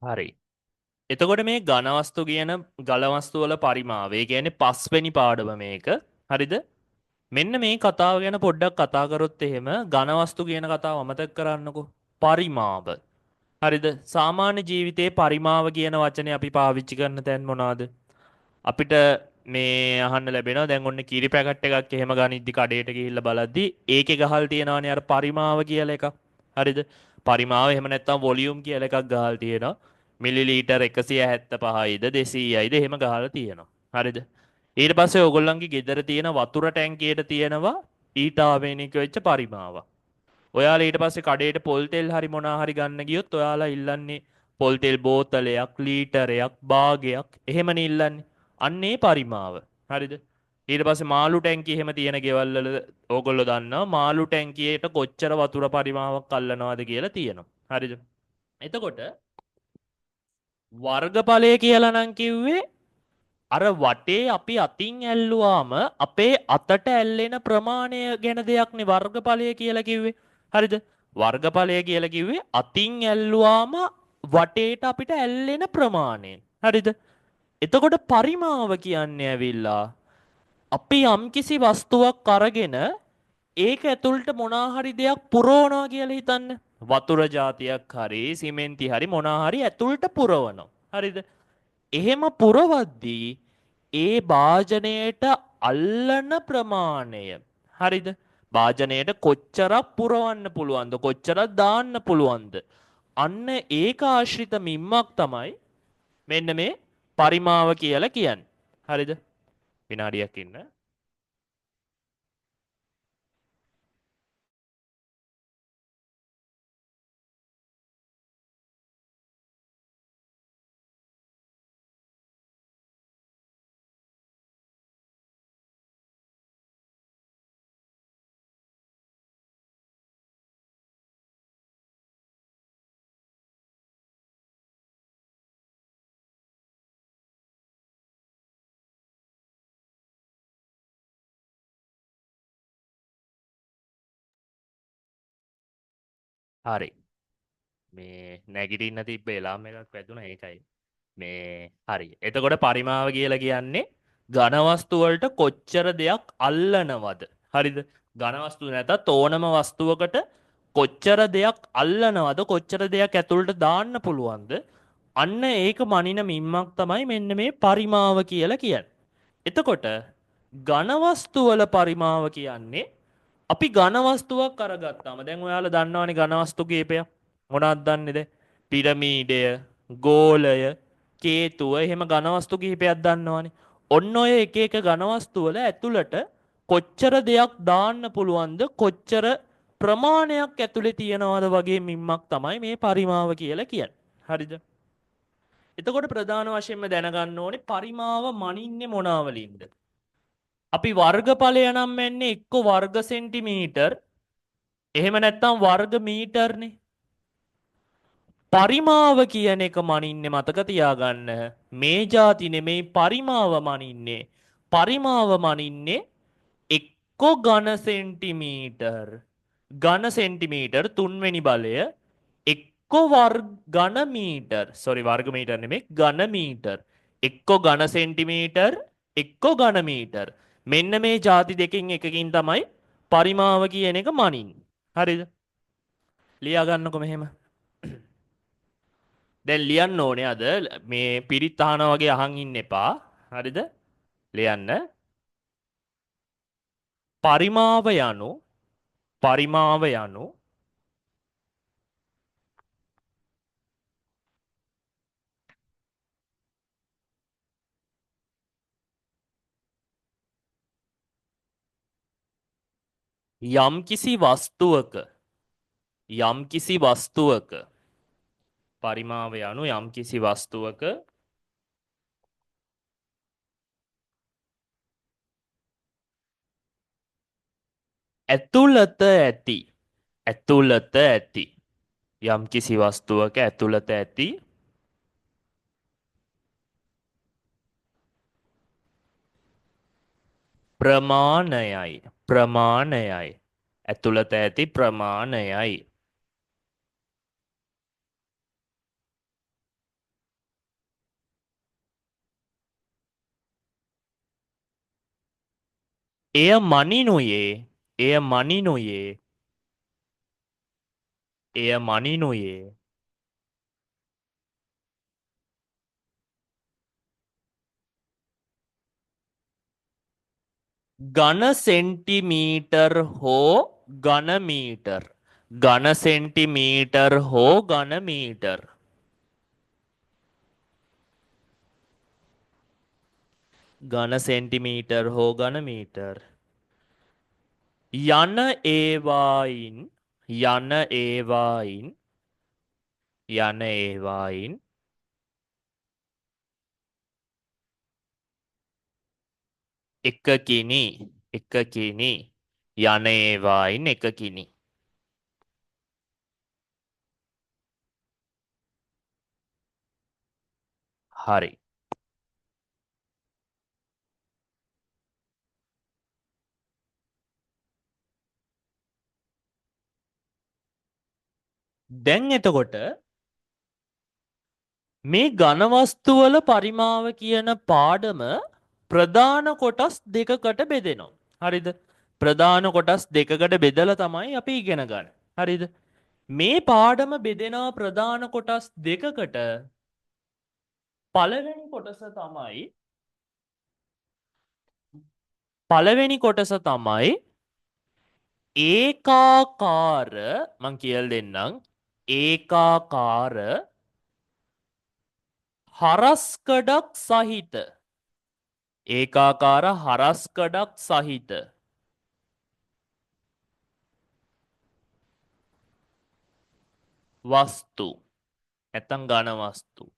හරි. එතකොට මේ ඝනවස්තු කියන ගලවස්තු වල පරිමාවය කියන්නේ පස්වෙනි පාඩම මේක. හරිද? මෙන්න මේ කතාව ගැන පොඩ්ඩක් කතා කරොත් එහෙම ඝනවස්තු කියන කතාව අමතක කරන්නකෝ. පරිමාව. හරිද? සාමාන්‍ය ජීවිතයේ පරිමාව කියන වචනේ අපි පාවිච්චි කරන තැන් මොනවාද? අපිට මේ අහන්න ලැබෙනවා දැන් ඔන්න කිරි පැකට් එකක් එහෙම ගනිද්දි කඩේට ගිහිල්ලා බලද්දි ඒකේ ගහල් තියෙනවානේ අර පරිමාව කියලා එකක්. හරිද? පරිමාව එහෙම නැත්නම් වොලියුම් කියලා එකක් ගහල් තියෙනවා. මිලිලීටර් 175යිද 200යිද එහෙම ගහලා තියෙනවා. හරිද? ඊට පස්සේ ඕගොල්ලන්ගේ ගෙදර තියෙන වතුර ටැංකියට තියෙනවා ඊට ආවේනික වෙච්ච පරිමාවක්. ඔයාලා ඊට පස්සේ කඩේට පොල් තෙල් හරි මොනා හරි ගන්න ගියොත් ඔයාලා ඉල්ලන්නේ පොල් තෙල් බෝතලයක්, ලීටරයක්, භාගයක් එහෙමනේ ඉල්ලන්නේ. අන්නේ පරිමාව. හරිද? ඊට පස්සේ මාළු ටැංකිය එහෙම තියෙන ගෙවල් වල ඕගොල්ලෝ දන්නවා මාළු ටැංකියට කොච්චර වතුර පරිමාවක් අල්ලනවද කියලා තියෙනවා. හරිද? එතකොට වර්ගඵලය කියලා නම් කිව්වේ අර වටේ අපි අතින් ඇල්ලුවාම අපේ අතට ඇල්ලෙන ප්‍රමාණය ගැන දෙයක්නේ වර්ගඵලය කියලා කිව්වේ. හරිද? වර්ගඵලය කියලා කිව්වේ අතින් ඇල්ලුවාම වටේට අපිට ඇල්ලෙන ප්‍රමාණය. හරිද? එතකොට පරිමාව කියන්නේ ඇවිල්ලා අපි යම්කිසි වස්තුවක් අරගෙන ඒක ඇතුළට මොනා හරි දෙයක් පුරවනවා කියලා හිතන්න. වතුර జాතියක් හරි සිමෙන්ති හරි මොනා හරි ඇතුළට පුරවනවා. හරිද? එහෙම පුරවද්දී ඒ භාජනයට අල්ලන ප්‍රමාණය හරිද? භාජනයට කොච්චරක් පුරවන්න පුළුවන්ද? කොච්චරක් දාන්න පුළුවන්ද? අන්න ඒක ආශ්‍රිත මිම්මක් තමයි මෙන්න මේ පරිමාව කියලා කියන්නේ. හරිද? විනාඩියක් ඉන්න. හරි. මේ නැගිටින්න තිබ්බ එලාම් එකක් වැදුනා ඒකයි. මේ හරි. එතකොට පරිමාව කියලා කියන්නේ ඝන වස්තු වලට කොච්චර දෙයක් අල්ලනවද? හරිද? ඝන වස්තු නැතත් ඕනම වස්තුවකට කොච්චර දෙයක් අල්ලනවද? කොච්චර දෙයක් ඇතුළට දාන්න පුළුවන්ද? අන්න ඒක මනින මිම්මක් තමයි මෙන්න මේ පරිමාව කියලා කියන්නේ. එතකොට ඝන වස්තු වල පරිමාව කියන්නේ අපි ඝන වස්තුවක් අරගත්තාම දැන් ඔයාලා දන්නවනේ ඝන වස්තු කීපයක්. මොනවද දන්නේද? පිරමීඩය, ගෝලය, කේතුව එහෙම ඝන වස්තු කිහිපයක් දන්නවනේ. ඔන්න ඔය එක එක ඝන වස්තු වල ඇතුළට කොච්චර දෙයක් දාන්න පුළුවන්ද? කොච්චර ප්‍රමාණයක් ඇතුලේ තියනවද වගේ මිම්මක් තමයි මේ පරිමාව කියලා කියන්නේ. හරිද? එතකොට ප්‍රධාන වශයෙන්ම දැනගන්න ඕනේ පරිමාව මනින්නේ මොනවා වලින්ද? අපි වර්ගඵලය නම් වෙන්නේ එක්ක වර්ග සෙන්ටිමීටර් එහෙම නැත්නම් වර්ග මීටර්නේ. පරිමාව කියන එක මනින්නේ මතක තියාගන්න. මේ જાති නෙමෙයි පරිමාව මනින්නේ. පරිමාව මනින්නේ එක්ක ඝන සෙන්ටිමීටර්. ඝන සෙන්ටිමීටර් තුන්වෙනි බලය එක්ක ඝන මීටර්. වර්ග මීටර් නෙමෙයි ඝන මීටර්. එක්ක ඝන සෙන්ටිමීටර් එක්ක ඝන මීටර්. මෙන්න මේ ಜಾති දෙකෙන් එකකින් තමයි පරිමාව කියන එක මනින්නේ. හරිද? ලියා ගන්නකො මෙහෙම. දැන් ලියන්න ඕනේ අද මේ පිරිත් අහනා වගේ අහන් ඉන්න එපා. හරිද? ලියන්න. පරිමාව යනු යම්කිසි වස්තුවක පරිමාව යනු යම්කිසි වස්තුවක ඇතුළත ඇති යම්කිසි වස්තුවක ඇතුළත ඇති ප්‍රමාණයයි ඇතුළත ඇති ප්‍රමාණයයි එය මනිනුයේ එය මනිනුයේ එය මනිනුයේ ඝන සෙන්ටිමීටර් හෝ ඝන මීටර් ඝන සෙන්ටිමීටර් හෝ ඝන මීටර් ඝන සෙන්ටිමීටර් හෝ ඝන මීටර් යන ඒවායින් යන ඒවායින් යන ඒවායින් එකකිනි එකකිනි යන ඒවායින් එකකිනි හරි දැන් එතකොට මේ ඝනවස්තුවල පරිමාව කියන පාඩම ප්‍රධාන කොටස් දෙකකට බෙදෙනවා. හරිද? ප්‍රධාන කොටස් දෙකකට බෙදලා තමයි අපි ඉගෙන ගන්න. හරිද? මේ පාඩම බෙදෙනා ප්‍රධාන කොටස් දෙකකට පළවෙනි කොටස තමයි පළවෙනි කොටස තමයි ඒකාකාර මං කියලා දෙන්නම් ඒකාකාර හරස්කඩක් සහිත ඒකාකාර හරස්කඩක් සහිත වස්තු නැත්නම් ඝන වස්තු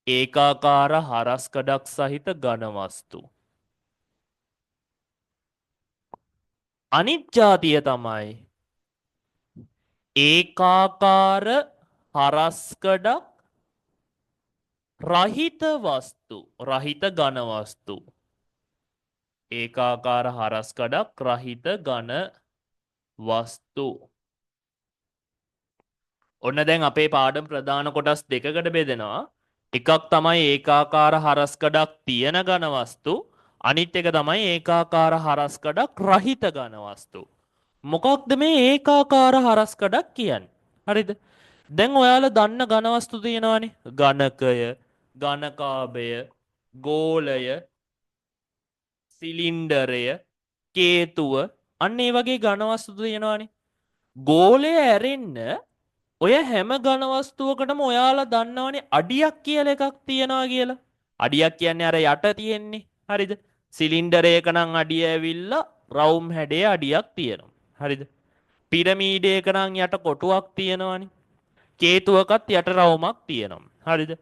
ඒකාකාර හරස්කඩක් සහිත ඝන වස්තු අනිත් જાතිය තමයි ඒකාකාර හරස්කඩක් රහිත වස්තු රහිත ඝන වස්තු ඒකාකාර හරස්කඩක් රහිත ඝන වස්තු ඔන්න දැන් අපේ පාඩම් ප්‍රධාන කොටස් දෙකකට බෙදෙනවා එකක් තමයි ඒකාකාර හරස්කඩක් තියෙන ඝන වස්තු අනිත් එක තමයි ඒකාකාර හරස්කඩක් රහිත ඝන වස්තු මොකක්ද මේ ඒකාකාර හරස්කඩක් කියන්නේ හරිද දැන් ඔයාලා දන්න ඝන වස්තු තියෙනවානේ ඝනකය ඝනකාභය ගෝලය සිලින්ඩරය කේතුව අන්න ඒ වගේ ඝන වස්තු තියෙනවානේ ගෝලය ඇරෙන්න ඔය හැම ඝන වස්තුවකටම ඔයාලා දන්නවනේ අඩියක් කියලා එකක් තියනවා කියලා. අඩියක් කියන්නේ අර යට තියෙන්නේ. හරිද? සිලින්ඩරයක නම් අඩිය ඇවිල්ලා රවුම් හැඩයේ අඩියක් තියෙනවා. හරිද? පිරමීඩයක නම් යට කොටුවක් තියෙනවනේ. කේතුවකත් යට රවුමක් තියෙනවා. හරිද?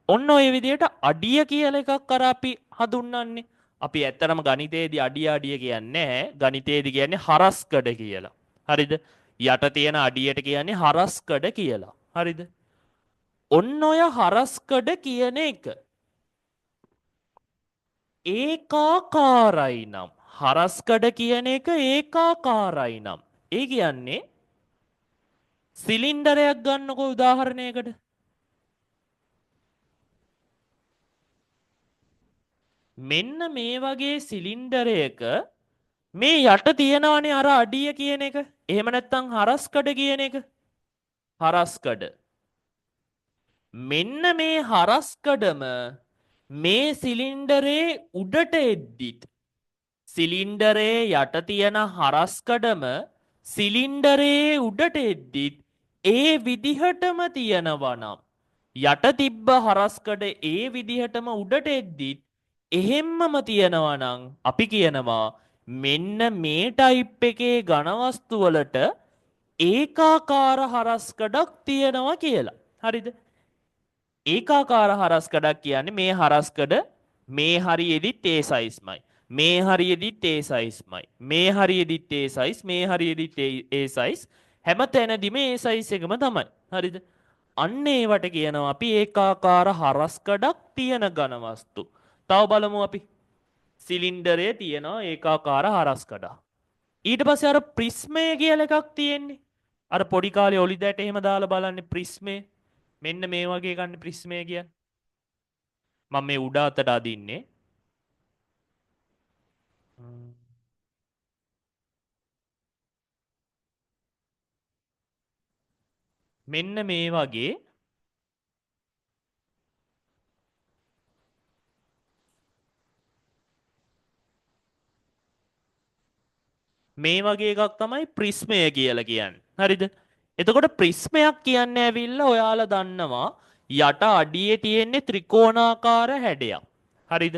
ඔන්න ඔය විදිහට අඩිය කියලා එකක් අර අපි හඳුන්වන්නේ. අපි ඇත්තටම ගණිතයේදී අඩිය කියන්නේ නැහැ. ගණිතයේදී කියන්නේ හරස්කඩ කියලා. හරිද? යට තියෙන අඩියට කියන්නේ හරස්කඩ කියලා. හරිද? ඔන්න ඔය හරස්කඩ කියන එක ඒකාකාරයි නම් හරස්කඩ කියන එක ඒකාකාරයි නම් ඒ කියන්නේ සිලින්ඩරයක් ගන්නකො උදාහරණයකට මෙන්න මේ වගේ සිලින්ඩරයක මේ යට තියෙනවනේ අර අඩිය කියන එක. එහෙම නැත්නම් හරස්කඩ කියන එක. හරස්කඩ. මෙන්න මේ හරස්කඩම මේ සිලින්ඩරේ උඩට එද්දිත් සිලින්ඩරේ යට තියෙන හරස්කඩම සිලින්ඩරේ උඩට එද්දිත් ඒ විදිහටම තියෙනවා නම් යට තිබ්බ හරස්කඩ ඒ විදිහටම උඩට එද්දිත් එහෙම්මම තියෙනවා නම් අපි කියනවා මෙන්න මේ ටයිප් එකේ ඝනවස්තු වලට ඒකාකාර හරස්කඩක් තියෙනවා කියලා. හරිද? ඒකාකාර හරස්කඩක් කියන්නේ මේ හරස්කඩ මේ හරියෙදිත් ඒ සයිස්මයි. මේ හරියෙදිත් ඒ සයිස්මයි. මේ හරියෙදිත් ඒ සයිස් මේ හරියෙදිත් ඒ සයිස් හැම තැනදිම ඒ සයිස් එකම තමයි. හරිද? අන්න ඒවට කියනවා අපි ඒකාකාර හරස්කඩක් තියෙන ඝනවස්තු. තව බලමු අපි. සිලින්ඩරයේ තියෙනවා ඒකාකාර හරස්කඩක්. ඊට පස්සේ අර ප්‍රිස්මය කියලා එකක් තියෙන්නේ. අර පොඩි කාලේ ඔලි දැට එහෙම දාලා බලන්නේ ප්‍රිස්මය. මෙන්න මේ වගේ ගන්න ප්‍රිස්මය කියන්නේ. මම මේ උඩ අතට අදින්නේ. මෙන්න මේ වගේ එකක් තමයි ප්‍රිස්මය කියලා කියන්නේ. හරිද? එතකොට ප්‍රිස්මයක් කියන්නේ ඇවිල්ලා ඔයාලා දන්නවා යට අඩියේ තියෙන්නේ ත්‍රිකෝණාකාර හැඩයක්. හරිද?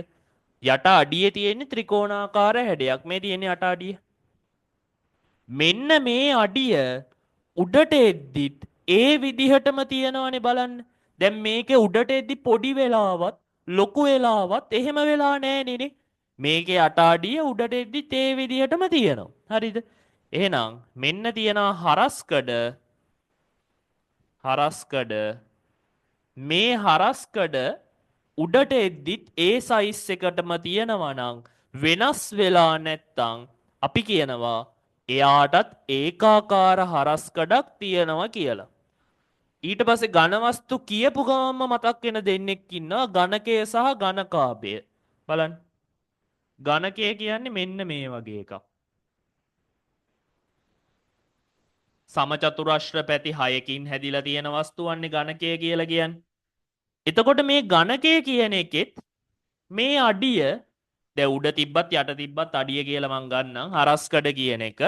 යට අඩියේ තියෙන්නේ ත්‍රිකෝණාකාර හැඩයක්. මේ තියෙන්නේ යට අඩිය. මෙන්න මේ අඩිය උඩට එද්දිත් ඒ විදිහටම තියෙනවනේ බලන්න. දැන් මේකේ උඩට එද්දි පොඩි වෙලාවත් ලොකු වෙලාවත් එහෙම වෙලා නෑනේ නේ. මේකේ යට අඩිය උඩට එද්දිත් ඒ විදිහටම තියෙනවා. හරිද? එහෙනම් මෙන්න තියෙනවා හරස්කඩ මේ හරස්කඩ උඩට එද්දිත් ඒ සයිස් එකටම තියෙනවා නම් වෙනස් වෙලා නැත්තම් අපි කියනවා එයාටත් ඒකාකාර හරස්කඩක් තියෙනවා කියලා. ඊට පස්සේ ඝනවස්තු කියපු ගමන්ම මතක් වෙන දෙන්නෙක් ඉන්නවා ඝනකය සහ ඝනකාභය. බලන්න. ඝනකය කියන්නේ මෙන්න මේ වගේ එකක්. සමචතුරස්‍ර පැති 6කින් හැදිලා තියෙන වස්තුවන්නේ ඝනකය කියලා කියන්නේ. එතකොට මේ ඝනකය කියන එකෙත් මේ අඩිය දැන් උඩ තිබ්බත් යට තිබ්බත් අඩිය කියලා මං ගන්නම් හරස්කඩ කියන එක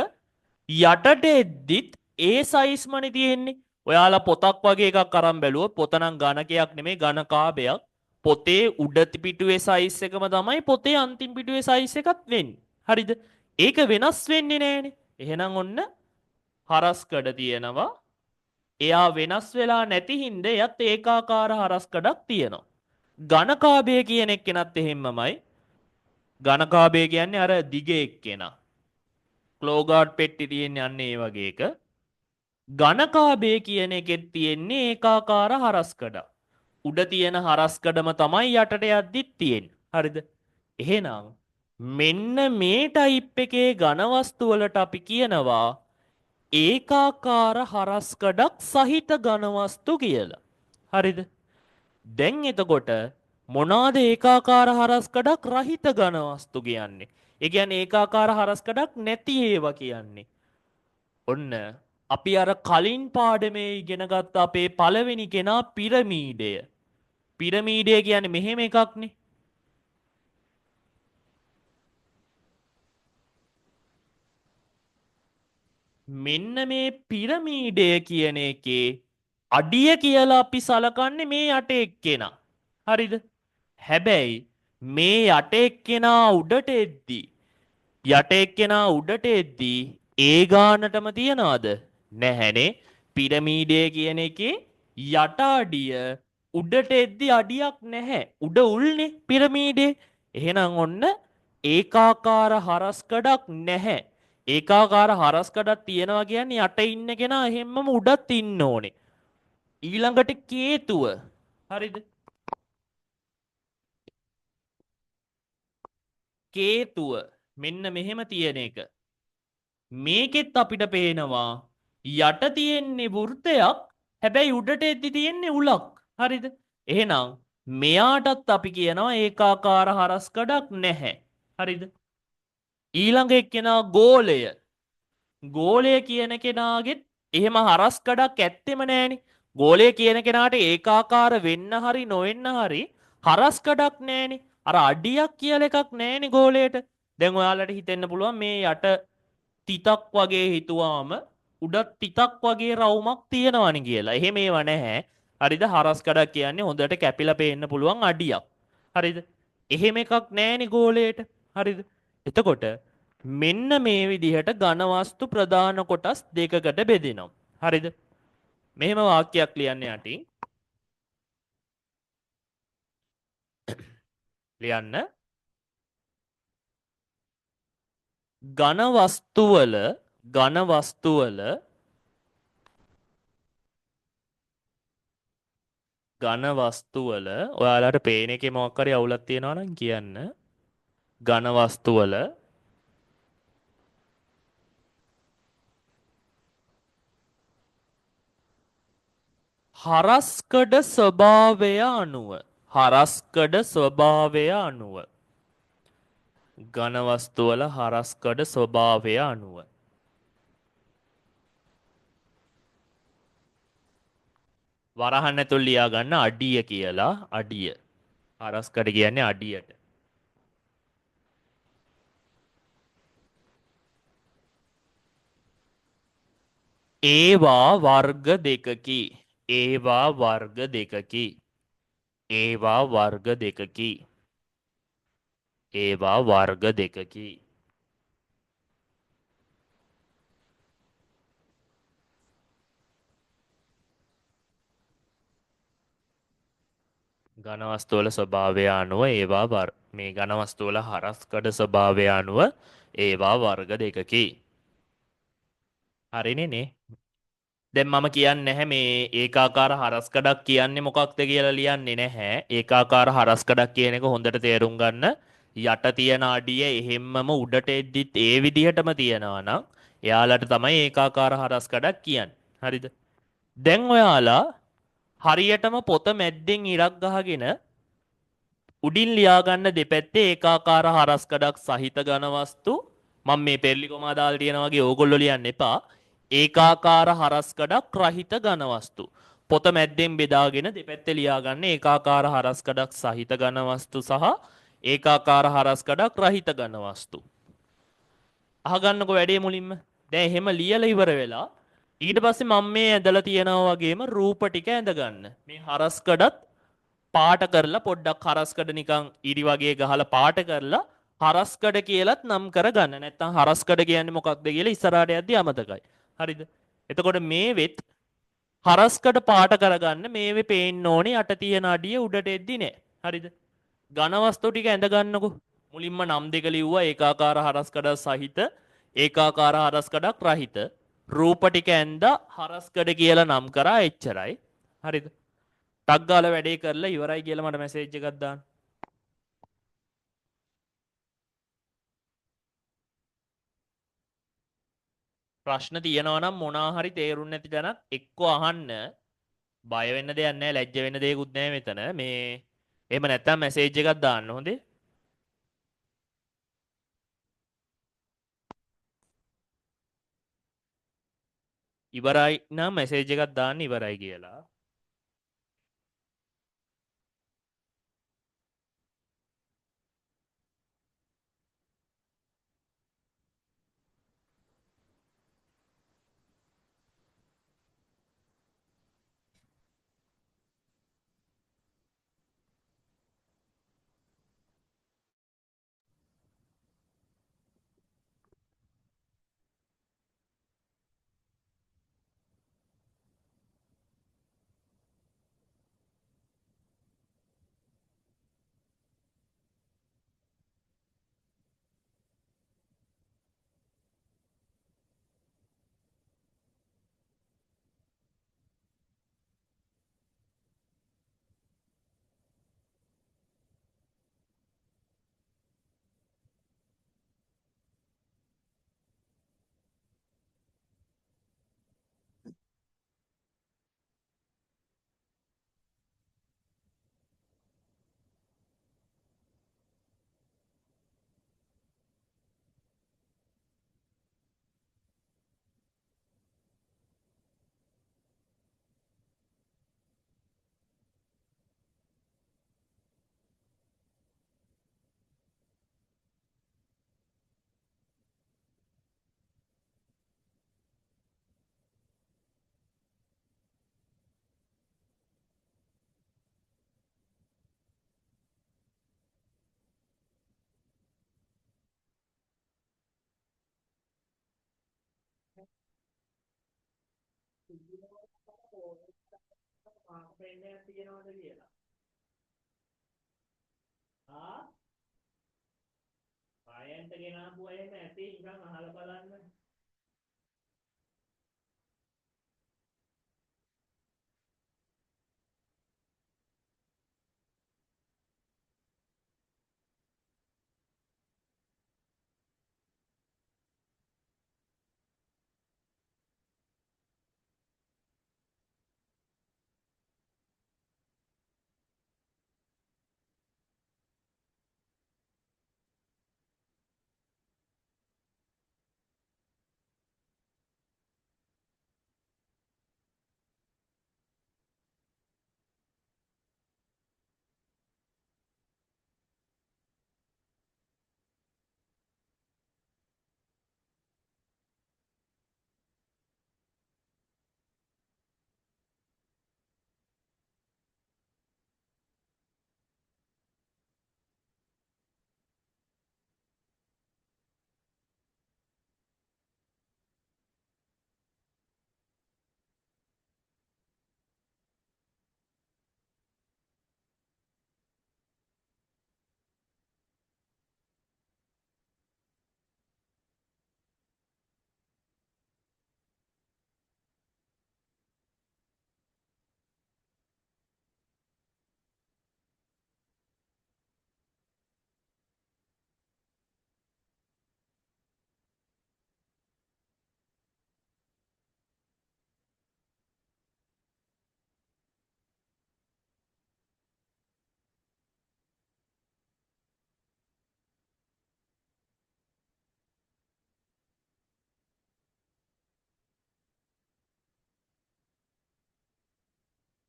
යටට එද්දිත් ඒ සයිස්මනේ තියෙන්නේ. ඔයාලා පොතක් වගේ එකක් අරන් බැලුවොත් පොත නම් ඝනකයක් නෙමෙයි ඝනකාභයක්. පොතේ උඩ පිටුවේ සයිස් එකම තමයි පොතේ අන්තිම පිටුවේ සයිස් එකත් වෙන්නේ. හරිද? ඒක වෙනස් වෙන්නේ නැහනේ. එහෙනම් ඔන්න හරස්කඩ තියෙනවා. එයා වෙනස් වෙලා නැති හින්දා එයත් ඒකාකාර හරස්කඩක් තියෙනවා. ඝනකාභය කියන එක්කෙනත් එහෙම්මමයි. ඝනකාභය කියන්නේ අර දිග එක්කෙනා. ක්ලෝගාඩ් පෙට්ටි තියෙන්නේ අන්න ඒ වගේ එක. ඝනකාභය කියන එකෙත් තියෙන්නේ ඒකාකාර හරස්කඩ. උඩ තියෙන හරස්කඩම තමයි යටට යද්දිත් තියෙන්නේ. හරිද? එහෙනම් මෙන්න මේ ටයිප් එකේ ඝනවස්තු වලට අපි කියනවා ඒකාකාර හරස්කඩක් සහිත ඝනවස්තු කියලා. හරිද? දැන් එතකොට මොනවාද ඒකාකාර හරස්කඩක් රහිත ඝනවස්තු කියන්නේ? ඒ කියන්නේ ඒකාකාර හරස්කඩක් නැති ඒවා කියන්නේ. ඔන්න අපි අර කලින් පාඩමේ ඉගෙන ගත්ත අපේ පළවෙනි කෙනා පිරමීඩය. පිරමීඩය කියන්නේ මෙහෙම එකක්නේ. මෙන්න මේ පිරමීඩය කියන එකේ අඩිය කියලා අපි සලකන්නේ මේ යට එක්කෙනා. හරිද? හැබැයි මේ යට එක්කෙනා උඩට එද්දී යට එක්කෙනා උඩට එද්දී ඒ ගානටම තියනවාද? නැහැනේ. පිරමීඩය කියන එකේ යට අඩිය උඩට එද්දී අඩියක් නැහැ. උඩ උල්නේ පිරමීඩේ. එහෙනම් ඔන්න ඒකාකාර හරස්කඩක් නැහැ. ඒකාකාර හරස්කඩක් තියෙනවා කියන්නේ යට ඉන්න කෙනා එහෙම්මම උඩත් ඉන්න ඕනේ. ඊළඟට කේතුව. හරිද? කේතුව මෙන්න මෙහෙම තියෙන එක. මේකෙත් අපිට පේනවා යට තියෙන්නේ වෘත්තයක් හැබැයි උඩට එද්දි තියෙන්නේ උලක්. හරිද? එහෙනම් මෙයාටත් අපි කියනවා ඒකාකාර හරස්කඩක් නැහැ. හරිද? ඊළඟ එක්කෙනා ගෝලය. ගෝලය කියන කෙනාගෙත් එහෙම හරස්කඩක් ඇත්තෙම නෑනේ. ගෝලය කියන කෙනාට ඒකාකාර වෙන්න හරි නොවෙන්න හරි හරස්කඩක් නෑනේ. අර අඩියක් කියලා එකක් නෑනේ ගෝලයට. දැන් ඔයාලට හිතෙන්න පුළුවන් මේ යට තිතක් වගේ හිතුවාම උඩ තිතක් වගේ රවුමක් තියෙනවනේ කියලා. එහෙම ඒවා නැහැ. හරිද? හරස්කඩක් කියන්නේ හොඳට කැපිලා පේන්න පුළුවන් අඩියක්. හරිද? එහෙම එකක් නෑනේ ගෝලයට. හරිද? එතකොට මෙන්න මේ විදිහට ඝනවස්තු ප්‍රධාන කොටස් දෙකකට බෙදෙනවා. හරිද? මෙහෙම වාක්‍යයක් ලියන්න යටින්. ලියන්න ඝනවස්තුවල ඝනවස්තුවල ඔයාලට පේන එකේ මොකක් හරි අවුලක් තියෙනවා නම් කියන්න. ඝනවස්තුවල හරස්කඩ ස්වභාවය අනුව ඝනවස්තුවල හරස්කඩ ස්වභාවය අනුව වරහන් ඇතුල් ලියා ගන්න අඩිය කියලා. අඩිය. හරස්කඩ කියන්නේ අඩියට. ඒවා වර්ග දෙකකි. ඒවා වර්ග දෙකකි. ඒවා වර්ග දෙකකි. ඒවා වර්ග දෙකකි. ඝනවස්තුවල ස්වභාවය අනුව මේ ඝනවස්තුවල හරස්කඩ ස්වභාවය අනුව ඒවා වර්ග දෙකකි. හරිනේ නේ? දැන් මම කියන්නේ නැහැ මේ ඒකාකාර හරස්කඩක් කියන්නේ මොකක්ද කියලා ලියන්නේ නැහැ. ඒකාකාර හරස්කඩක් කියන එක හොඳට තේරුම් ගන්න. යට තියෙන අඩිය එහෙම්මම උඩට එද්දිත් ඒ විදිහටම තියනවා නම් එයාලට තමයි ඒකාකාර හරස්කඩක් කියන්නේ. හරිද? දැන් ඔයාලා හරියටම පොත මැද්දෙන් ඉරක් ගහගෙන උඩින් ලියාගන්න දෙපැත්තේ ඒකාකාර හරස්කඩක් සහිත ඝන වස්තු මම මේ පෙරලි කොමා දාලා තියෙනා වගේ ඕගොල්ලෝ ලියන්න එපා. ඒකාකාර හරස්කඩක් රහිත ඝන වස්තු. පොත මැද්දෙන් බෙදාගෙන දෙපැත්තේ ලියාගන්න ඒකාකාර හරස්කඩක් සහිත ඝන වස්තු සහ ඒකාකාර හරස්කඩක් රහිත ඝන වස්තු. අහගන්නකො වැඩේ මුලින්ම. දැන් එහෙම ලියලා ඉවර වෙලා ඊට පස්සේ මම මේ ඇදලා තියනවා වගේම රූප ටික ඇඳගන්න. මේ හරස්කඩත් පාට කරලා පොඩ්ඩක් හරස්කඩ නිකන් ඉරි වගේ ගහලා පාට කරලා හරස්කඩ කියලත් නම් කරගන්න. නැත්නම් හරස්කඩ කියන්නේ මොකක්ද කියලා ඉස්සරහට යද්දි අමතකයි. හරිද? එතකොට මේ වෙත් හරස්කඩ පාට කරගන්න මේවේ පේන්න ඕනේ යට තියෙන අඩිය උඩට එද්දි නෑ. හරිද? ඝන වස්තු ටික ඇඳ ගන්නකො. මුලින්ම නම් දෙක ලිව්වා ඒකාකාර හරස්කඩ සහිත ඒකාකාර හරස්කඩක් රහිත. රූප ටික ඇඳා හරස්කඩ කියලා නම් කරා එච්චරයි. හරිද? ටක් ගාලා වැඩේ කරලා ඉවරයි කියලා මට මැසේජ් එකක් දාන්න. ප්‍රශ්න තියෙනවා නම් මොනවා හරි තේරුම් නැති තැනක් එක්ක අහන්න. බය වෙන්න දෙයක් නැහැ, ලැජ්ජ වෙන්න දෙයක්වත් නැහැ මෙතන. මේ එහෙම නැත්තම් මැසේජ් එකක් දාන්න හොඳේ. ඉවරයි නම් මැසේජ් එකක් දාන්න ඉවරයි කියලා. පයන්ට ගෙනාපු අයම ඇති නිකන් අහලා බලන්න.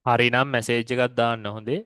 හරිනම් මැසේජ් එකක් දාන්න හොඳේ.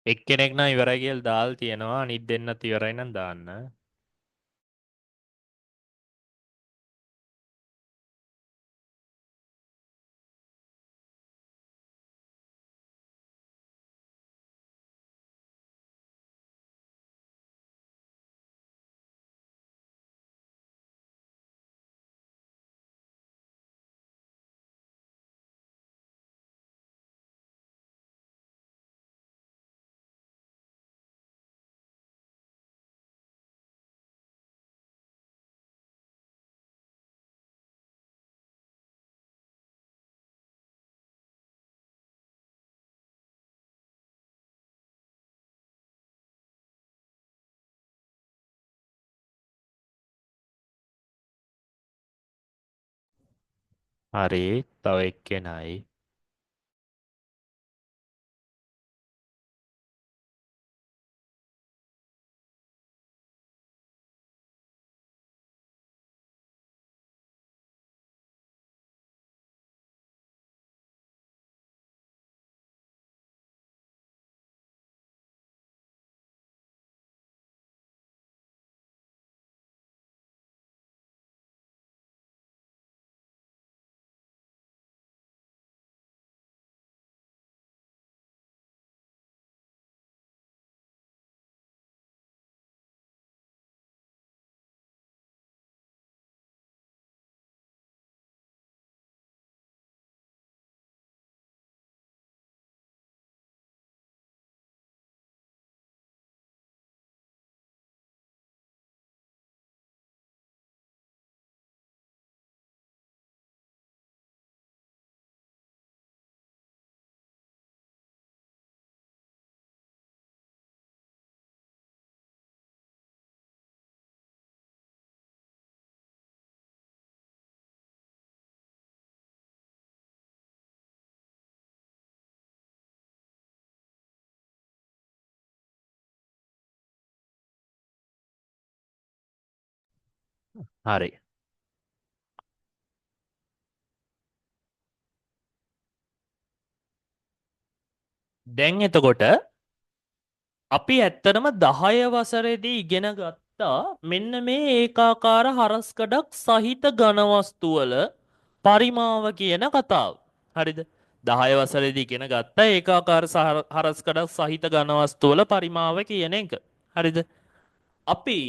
එක්කෙනෙක් නම් ඉවරයි කියලා දාලා තියෙනවා. අනිත් දෙන්නත් ඉවරයි නම් දාන්න. හරි. තව එක්කෙනයි. හරි. දැන් එතකොට අපි ඇත්තටම 10 වසරේදී ඉගෙන ගත්තා මෙන්න මේ ඒකාකාර හරස්කඩක් සහිත ඝනවස්තු වල පරිමාව කියන කතාව. හරිද? 10 වසරේදී ඉගෙන ගත්තා ඒකාකාර හරස්කඩක් සහිත ඝනවස්තු වල පරිමාව කියන එක. හරිද? අපි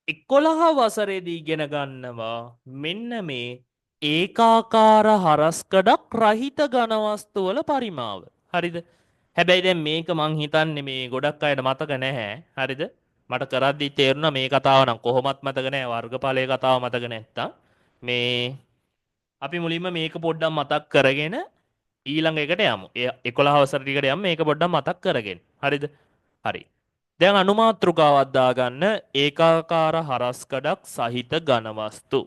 11 වසරේදී ඉගෙන ගන්නවා මෙන්න මේ ඒකාකාර හරස්කඩක් රහිත ඝනවස්තුවල පරිමාව. හරිද? හැබැයි දැන් මේක මං හිතන්නේ මේ ගොඩක් අයට මතක නැහැ. හරිද? මට කරද්දි තේරුණා මේ කතාව නම් කොහොමත් මතක නැහැ. වර්ගඵලයේ කතාව මතක නැත්තම් මේ අපි මුලින්ම මේක පොඩ්ඩක් මතක් කරගෙන ඊළඟ එකට යමු. ඒ 11 වසර ටිකට යමු මේක පොඩ්ඩක් මතක් කරගෙන. හරිද? හරි. දැන් අනුමාත්‍රිකාවක් දාගන්න ඒකාකාර හරස්කඩක් සහිත ඝන වස්තු.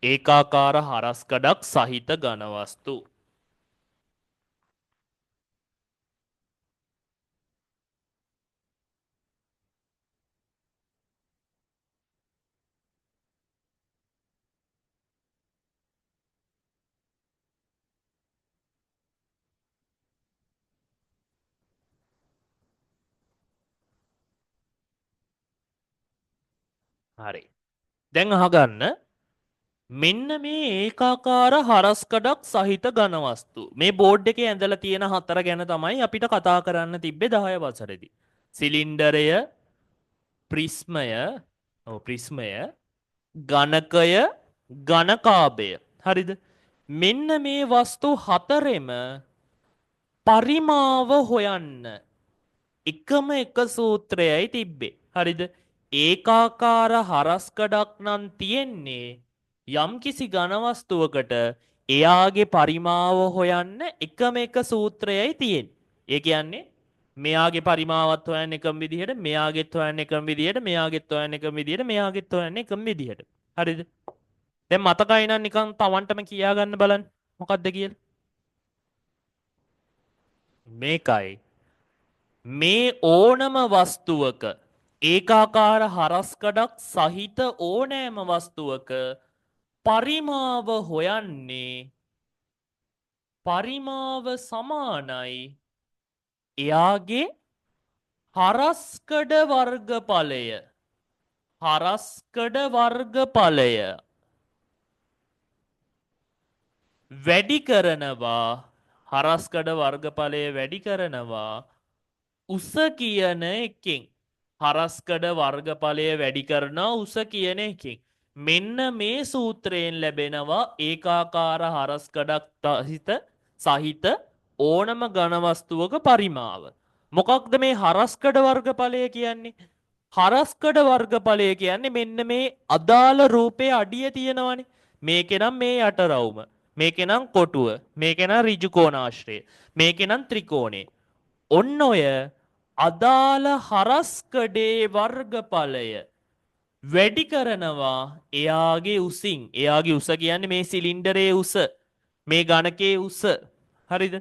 ඒකාකාර හරස්කඩක් සහිත ඝන වස්තු. හරි. දැන් අහගන්න මෙන්න මේ ඒකාකාර හරස්කඩක් සහිත ඝන වස්තු. මේ බෝඩ් එකේ ඇඳලා තියෙන හතර ගැන තමයි අපිට කතා කරන්න තිබ්බේ 10 වසරේදී. සිලින්ඩරය, ප්‍රිස්මය, ප්‍රිස්මය, ගණකය, ගණකාභය. හරිද? මෙන්න මේ වස්තු හතරෙම පරිමාව හොයන්න එකම එක සූත්‍රයයි තිබ්බේ. හරිද? ඒකාකාර හරස්කඩක් නම් තියෙන්නේ යම්කිසි ඝනවස්තුවකට එයාගේ පරිමාව හොයන්න එකම එක සූත්‍රයයි තියෙන්නේ. ඒ කියන්නේ මෙයාගේ පරිමාවත් හොයන්න එකම විදිහට, මෙයාගෙත් හොයන්න එකම විදිහට, මෙයාගෙත් හොයන්න එකම විදිහට, මෙයාගෙත් හොයන්න එකම විදිහට. හරිද? දැන් මතකයි නම් නිකන් Tamanටම කියා ගන්න බලන්න. මොකක්ද කියලා? මේකයි මේ ඕනම වස්තුවක ඒකාකාර හරස්කඩක් සහිත ඕනෑම වස්තුවක පරිමාව හොයන්නේ පරිමාව සමානයි එයාගේ හරස්කඩ වර්ගඵලය. හරස්කඩ වර්ගඵලය වැඩි කරනවා. හරස්කඩ වර්ගඵලය වැඩි කරනවා උස කියන එකෙන්. හරස්කඩ වර්ගඵලය වැඩි කරනවා උස කියන එකෙන්. මෙන්න මේ සූත්‍රයෙන් ලැබෙනවා ඒකාකාර හරස්කඩක් සහිත ඕනම ඝනවස්තුවක පරිමාව. මොකක්ද මේ හරස්කඩ වර්ගඵලය කියන්නේ? හරස්කඩ වර්ගඵලය කියන්නේ මෙන්න මේ අදාළ රූපයේ අඩිය තියෙනවනේ. මේකේ නම් මේ යටරවුම, මේකේ නම් කොටුව, මේකේ නම් ඍජු කෝණාශ්‍රය, මේකේ නම් ත්‍රිකෝණය. ඔන්න ඔය අදාළ හරස්කඩේ වර්ගඵලය වැඩි කරනවා එයාගේ උසින්. එයාගේ උස කියන්නේ මේ සිලින්ඩරයේ උස, මේ ගණකයේ උස. හරිද?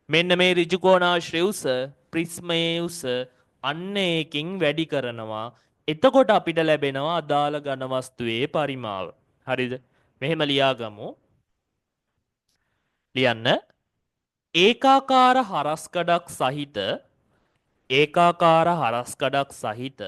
මෙන්න මේ ඍජු කෝණාශ්‍රයේ උස, ප්‍රිස්මයේ උස අන්න ඒකින් වැඩි කරනවා. එතකොට අපිට ලැබෙනවා අදාළ ඝන වස්තුවේ පරිමාව. හරිද? මෙහෙම ලියාගමු. ලියන්න. ඒකාකාර හරස්කඩක් සහිත ඒකාකාර හරස්කඩක් සහිත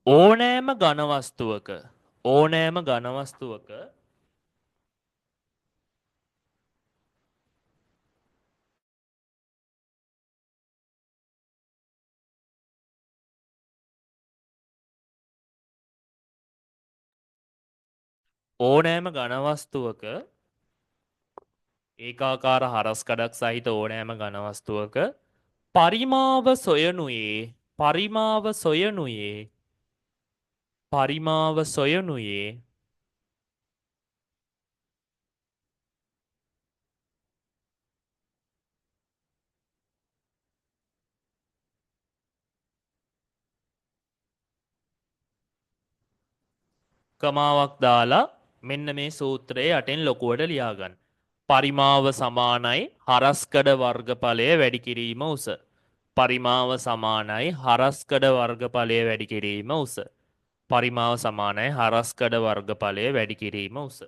ඕනෑම ඝනවස්තුවක ඕනෑම ඝනවස්තුවක ඕනෑම ඝනවස්තුවක ඒකාකාර හරස්කඩක් සහිත ඕනෑම ඝනවස්තුවක පරිමාව සොයනුයේ පරිමාව සොයනුයේ කමාවක් දාලා මෙන්න මේ සූත්‍රයේ යටෙන් ලොකුවට ලියාගන්න. පරිමාව සමානයි හරස්කඩ වර්ගඵලය වැඩි කිරීම උස. පරිමාව සමානයි හරස්කඩ වර්ගඵලය වැඩි කිරීම උස. පරිමාව සමානයි හරස්කඩ වර්ගඵලය වැඩි කිරීම උස.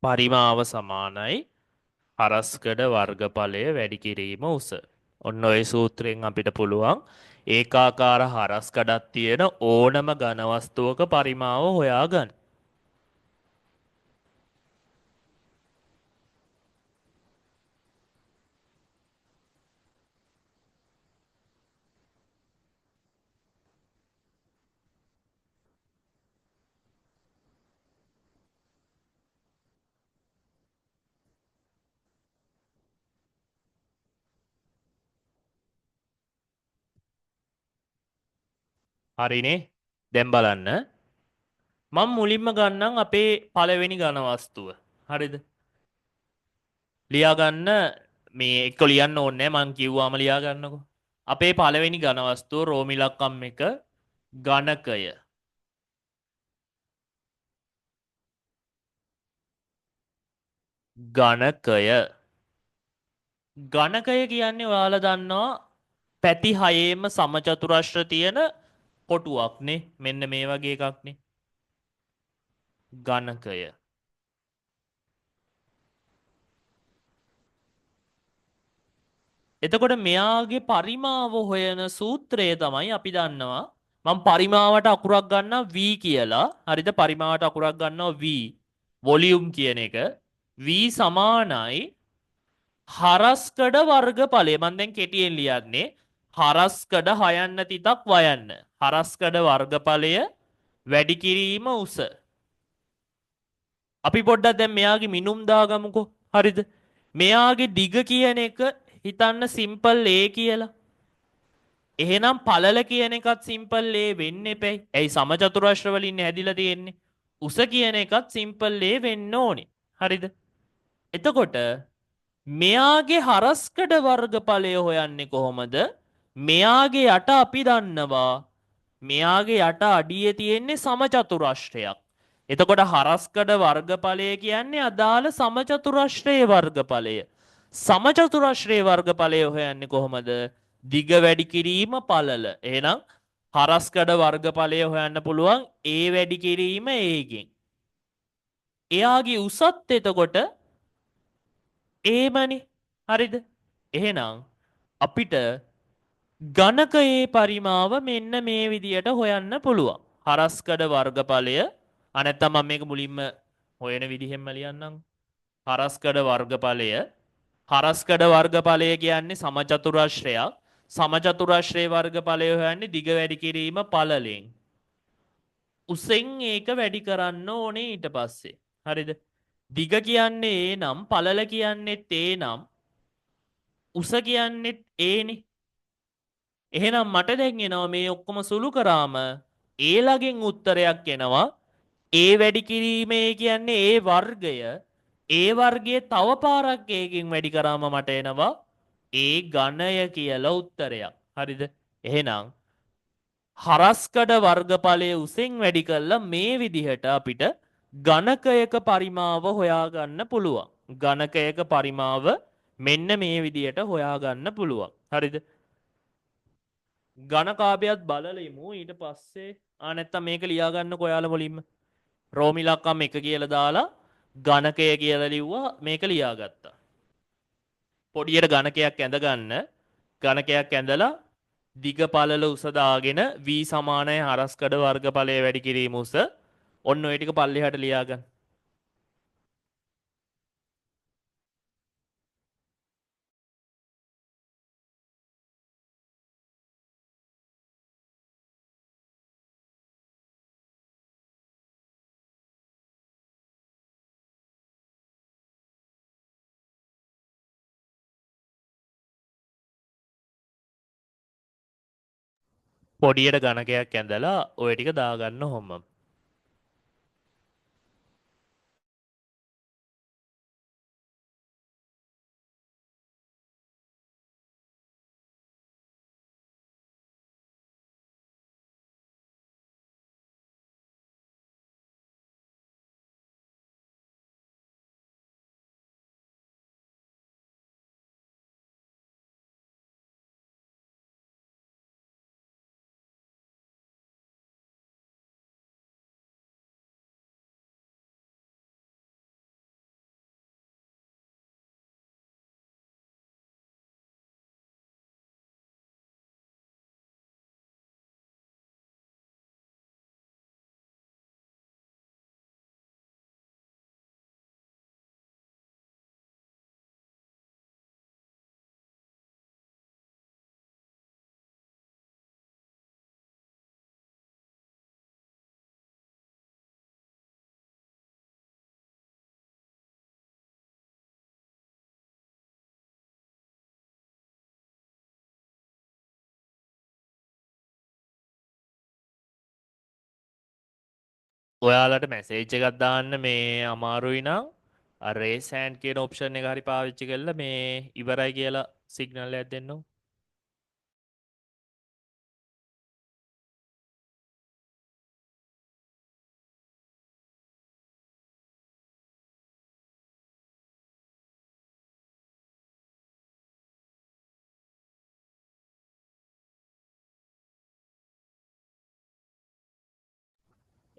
පරිමාව සමානයි හරස්කඩ වර්ගඵලය වැඩි කිරීම උස. ඔන්න ඔය සූත්‍රයෙන් අපිට පුළුවන් ඒකාකාර හරස්කඩක් තියෙන ඕනම ඝනවස්තුවක පරිමාව හොයාගන්න. හරිනේ? දැන් බලන්න. මම මුලින්ම ගන්නම් අපේ පළවෙනි ඝනවස්තුව. හරිද? ලියා ගන්න මේ එක්ක ලියන්න ඕනේ නැහැ මං කිව්වාම ලියා ගන්නකො. අපේ පළවෙනි ඝනවස්තුව රෝම ඉලක්කම් 1 ඝනකය. ඝනකය. ඝනකය කියන්නේ ඔයාලා දන්නවා පැති හයේම සමචතුරස්‍ර තියෙන කොටුවක්නේ. මෙන්න මේ වගේ එකක්නේ. ඝනකය. එතකොට මෙයාගේ පරිමාව හොයන සූත්‍රය තමයි අපි දන්නවා. මම පරිමාවට අකුරක් ගන්නවා V කියලා. හරිද? පරිමාවට අකුරක් ගන්නවා V. වොලියුම් කියන එක. V සමානයි හරස්කඩ වර්ගඵලය. මම දැන් කෙටියෙන් ලියන්නේ හරස්කඩ හයන්න තිතක් වයන්න. හරස්කඩ වර්ගඵලය වැඩි කිරීම උස. අපි පොඩ්ඩක් දැන් මෙයාගේ මිනුම් දාගමුකෝ. හරිද? මෙයාගේ දිග කියන එක හිතන්න සිම්පල් A කියලා. එහෙනම් පළල කියන එකත් සිම්පල් A වෙන්න එපැයි. ඇයි සමචතුරස්‍ර වලින් හැදිලා තියෙන්නේ? උස කියන එකත් සිම්පල් A වෙන්න ඕනේ. හරිද? එතකොට මෙයාගේ හරස්කඩ වර්ගඵලය හොයන්නේ කොහොමද? මෙයාගේ යට අපි දන්නවා මෙයාගේ යට අඩියේ තියෙන්නේ සමචතුරස්‍රයක්. එතකොට හරස්කඩ වර්ගඵලය කියන්නේ අදාළ සමචතුරස්‍රයේ වර්ගඵලය. සමචතුරස්‍රයේ වර්ගඵලය හොයන්නේ කොහොමද? දිග වැඩි කිරීම පළල. එහෙනම් හරස්කඩ වර්ගඵලය හොයන්න පුළුවන් A වැඩි කිරීම A ගෙන්. එයාගේ උසත් එතකොට ඒමනේ. හරිද? එහෙනම් අපිට ඝනකයේ පරිමාව මෙන්න මේ විදියට හොයන්න පුළුවන්. හරස්කඩ වර්ගඵලය නැත්නම් මම මේක මුලින්ම හොයන විදිහෙන්ම ලියන්නම්. හරස්කඩ වර්ගඵලය හරස්කඩ වර්ගඵලය කියන්නේ සමචතුරස්‍රයක්. සමචතුරස්‍රයේ වර්ගඵලය හොයන්නේ දිග වැඩි කිරීම පළලෙන්. උසෙන් ඒක වැඩි කරන්න ඕනේ ඊට පස්සේ. හරිද? දිග කියන්නේ ඒ නම් පළල කියන්නේත් ඒ නම් උස කියන්නේත් ඒනේ. එහෙනම් මට දැන් එනවා මේ ඔක්කොම සුළු කරාම ඒලගෙන් උත්තරයක් එනවා. ඒ වැඩි කිරීමේ කියන්නේ ඒ වර්ගය. ඒ වර්ගයේ තව පාරක් ඒකින් වැඩි කරාම මට එනවා ඒ ඝනය කියලා උත්තරයක්. හරිද? එහෙනම් හරස්කඩ වර්ගඵලය උසෙන් වැඩි කළා මේ විදිහට අපිට ඝනකයක පරිමාව හොයාගන්න පුළුවන්. ඝනකයක පරිමාව මෙන්න මේ විදිහට හොයාගන්න පුළුවන්. හරිද? ඝනකාභයත් බලලා ඉමු. ඊට පස්සේ නැත්තම් මේක ලියා ගන්නකො ඔයාලා මුලින්ම. රෝම ඉලක්කම් 1 කියලා දාලා ඝනකය කියලා ලිව්වා මේක ලියාගත්තා. පොඩියට ඝනකයක් ඇඳ ගන්න. ඝනකයක් ඇඳලා දිග පළල උස දාගෙන v සමානයි හරස්කඩ වර්ගඵලය වැඩි කිරීම උස. ඔන්න ඔය ටික පල්ලෙහාට ලියා ගන්න. පොඩියට ඝනකයක් ඇඳලා ඔය ටික දාගන්න ඔහොම. ඔයාලට මැසේජ් එකක් දාන්න මේ අමාරුයි නම් රේස් හෑන්ඩ් කියන ඔප්ෂන් එක හරි පාවිච්චි කරලා මේ ඉවරයි කියලා සිග්නල් එකක් දෙන්න.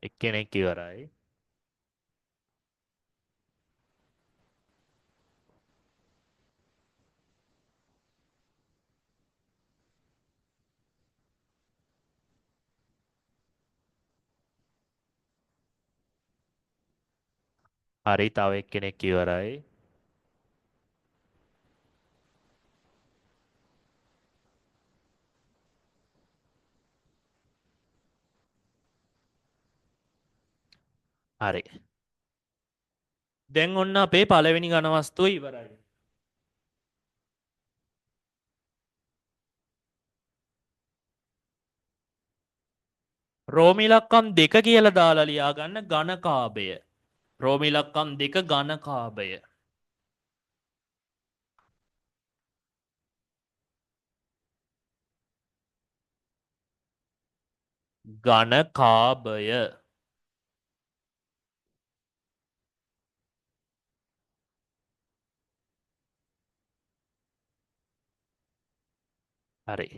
එක්කෙනෙක් ඉවරයි. හරි තව එක්කෙනෙක් ඉවරයි. හරි. දැන් ඔන්න අපේ පළවෙනි ඝන වස්තුව ඉවරයි. රෝමිලක්කම් දෙක කියලා දාලා ලියා ගන්න ඝනකාභය. රෝමිලක්කම් දෙක ඝනකාභය. ඝනකාභය. හරි.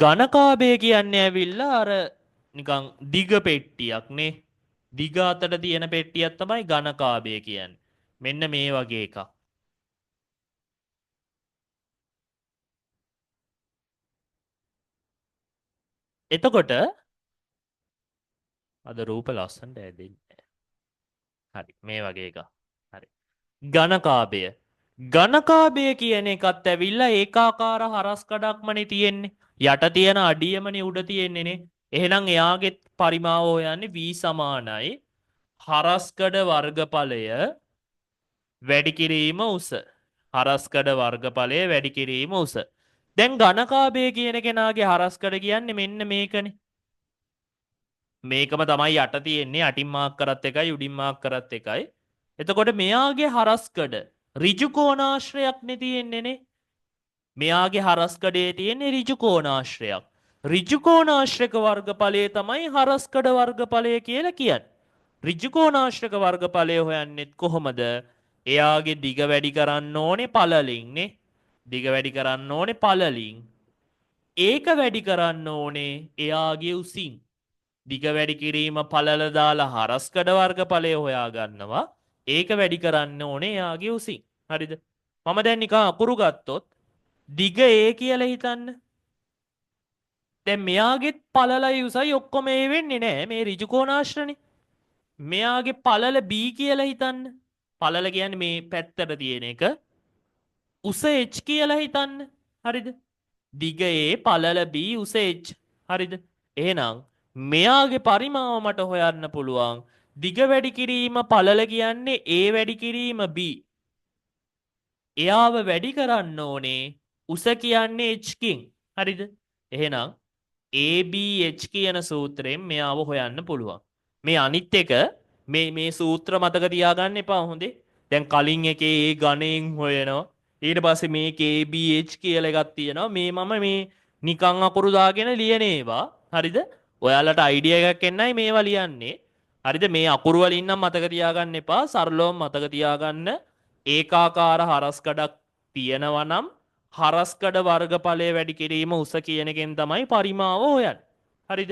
ඝනකාභය කියන්නේ ඇවිල්ලා අර නිකන් දිග පෙට්ටියක් නේ. දිග අතට තියෙන පෙට්ටියක් තමයි ඝනකාභය කියන්නේ. මෙන්න මේ වගේ එකක්. එතකොට අද රූප ලස්සනට ඇදෙන්නේ. හරි මේ වගේ එකක්. හරි. ඝනකාභය. ඝනකාභය කියන එකත් ඇවිල්ලා ඒකාකාර හරස් කඩක්මනේ තියෙන්නේ. යට තියෙන අඩියමනේ උඩ තියෙන්නේනේ. එහෙනම් එයාගේ පරිමාව හොයන්නේ v සමානයි හරස්කඩ වර්ගඵලය වැඩි කිරීම උස. හරස්කඩ වර්ගඵලය වැඩි කිරීම උස. දැන් ඝනකාභය කියන කෙනාගේ හරස්කඩ කියන්නේ මෙන්න මේකනේ. මේකම තමයි යට තියෙන්නේ අටින් මාක් කරත් එකයි උඩින් මාක් කරත් එකයි. එතකොට මෙයාගේ හරස්කඩ ඍජු කෝණාශ්‍රයක් නේ තියෙන්නේනේ. මෙයාගේ හරස්කඩේ තියෙන්නේ ඍජු කෝණාශ්‍රයක්. ඍජු කෝණාශ්‍රක වර්ගඵලය තමයි හරස්කඩ වර්ගඵලය කියලා කියන්නේ. ඍජු කෝණාශ්‍රක වර්ගඵලය හොයන්නෙත් කොහොමද? එයාගේ දිග වැඩි කරන්න ඕනේ පළලින් නේ. දිග වැඩි කරන්න ඕනේ පළලින්. ඒක වැඩි කරන්න ඕනේ එයාගේ උසින්. දිග වැඩි කිරීම පළල දාලා හරස්කඩ වර්ගඵලය හොයා ගන්නවා. ඒක වැඩි කරන්න ඕනේ එයාගේ උසින්. හරිද? මම දැන් නිකන් අකුරු ගත්තොත් දිග A කියලා හිතන්න. දැන් මෙයාගෙත් පළලයි උසයි ඔක්කොම A වෙන්නේ නැහැ. මේ ඍජු කෝණාශ්‍රනේ. මෙයාගේ පළල B කියලා හිතන්න. පළල කියන්නේ මේ පැත්තට තියෙන එක. උස H කියලා හිතන්න. හරිද? දිග A පළල B උස H. හරිද? එහෙනම් මෙයාගේ පරිමාව මට හොයන්න පුළුවන්. දිග වැඩි කිරීම පළල කියන්නේ A වැඩි කිරීම B. එයාව වැඩි කරන්න ඕනේ උස කියන්නේ H කින්. හරිද? එහෙනම් ABH කියන සූත්‍රයෙන් මෙයාව හොයන්න පුළුවන්. මේ අනිත් එක මේ සූත්‍ර මතක තියාගන්න එපා හොඳේ. දැන් කලින් එකේ ඒ ගණයෙන් හොයනවා. ඊට පස්සේ මේකේ ABH කියලා එකක් තියෙනවා. මම මේ නිකන් අකුරු දාගෙන ලියන ඒවා. හරිද? ඔයාලට අයිඩියා එකක් එන්නයි මේවා ලියන්නේ. හරිද? මේ අකුරු වලින් නම් මතක තියාගන්න එපා. සරලවම මතක තියාගන්න. ඒකාකාර හරස්කඩක් තියෙනවා නම් හරස්කඩ වර්ගඵලය වැඩි කිරීම උස කියන එකෙන් තමයි පරිමාව හොයන්නේ. හරිද?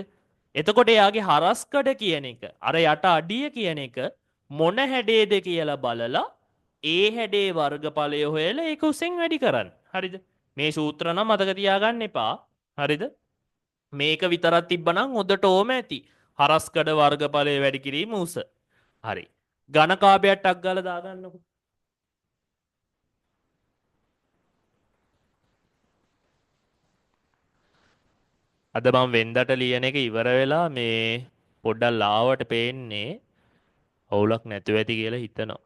එතකොට එයාගේ හරස්කඩ කියන එක අර යට අඩිය කියන එක මොන හැඩයේද කියලා බලලා ඒ හැඩේ වර්ගඵලය හොයලා ඒක උසෙන් වැඩි කරන්න. හරිද? මේ සූත්‍ර නම් මතක තියාගන්න එපා. හරිද? මේක විතරක් තිබ්බනම් හොඳට ඕම ඇති. හරස්කඩ වර්ගඵලය වැඩි කිරීම උස. හරි. ඝනකාභයක් ටක් ගාලා දාගන්නකො. අද මම වෙන්දට ලියන එක ඉවර වෙලා මේ පොඩ්ඩක් ලාවට පේන්නේ අවුලක් නැතුව ඇති කියලා හිතනවා.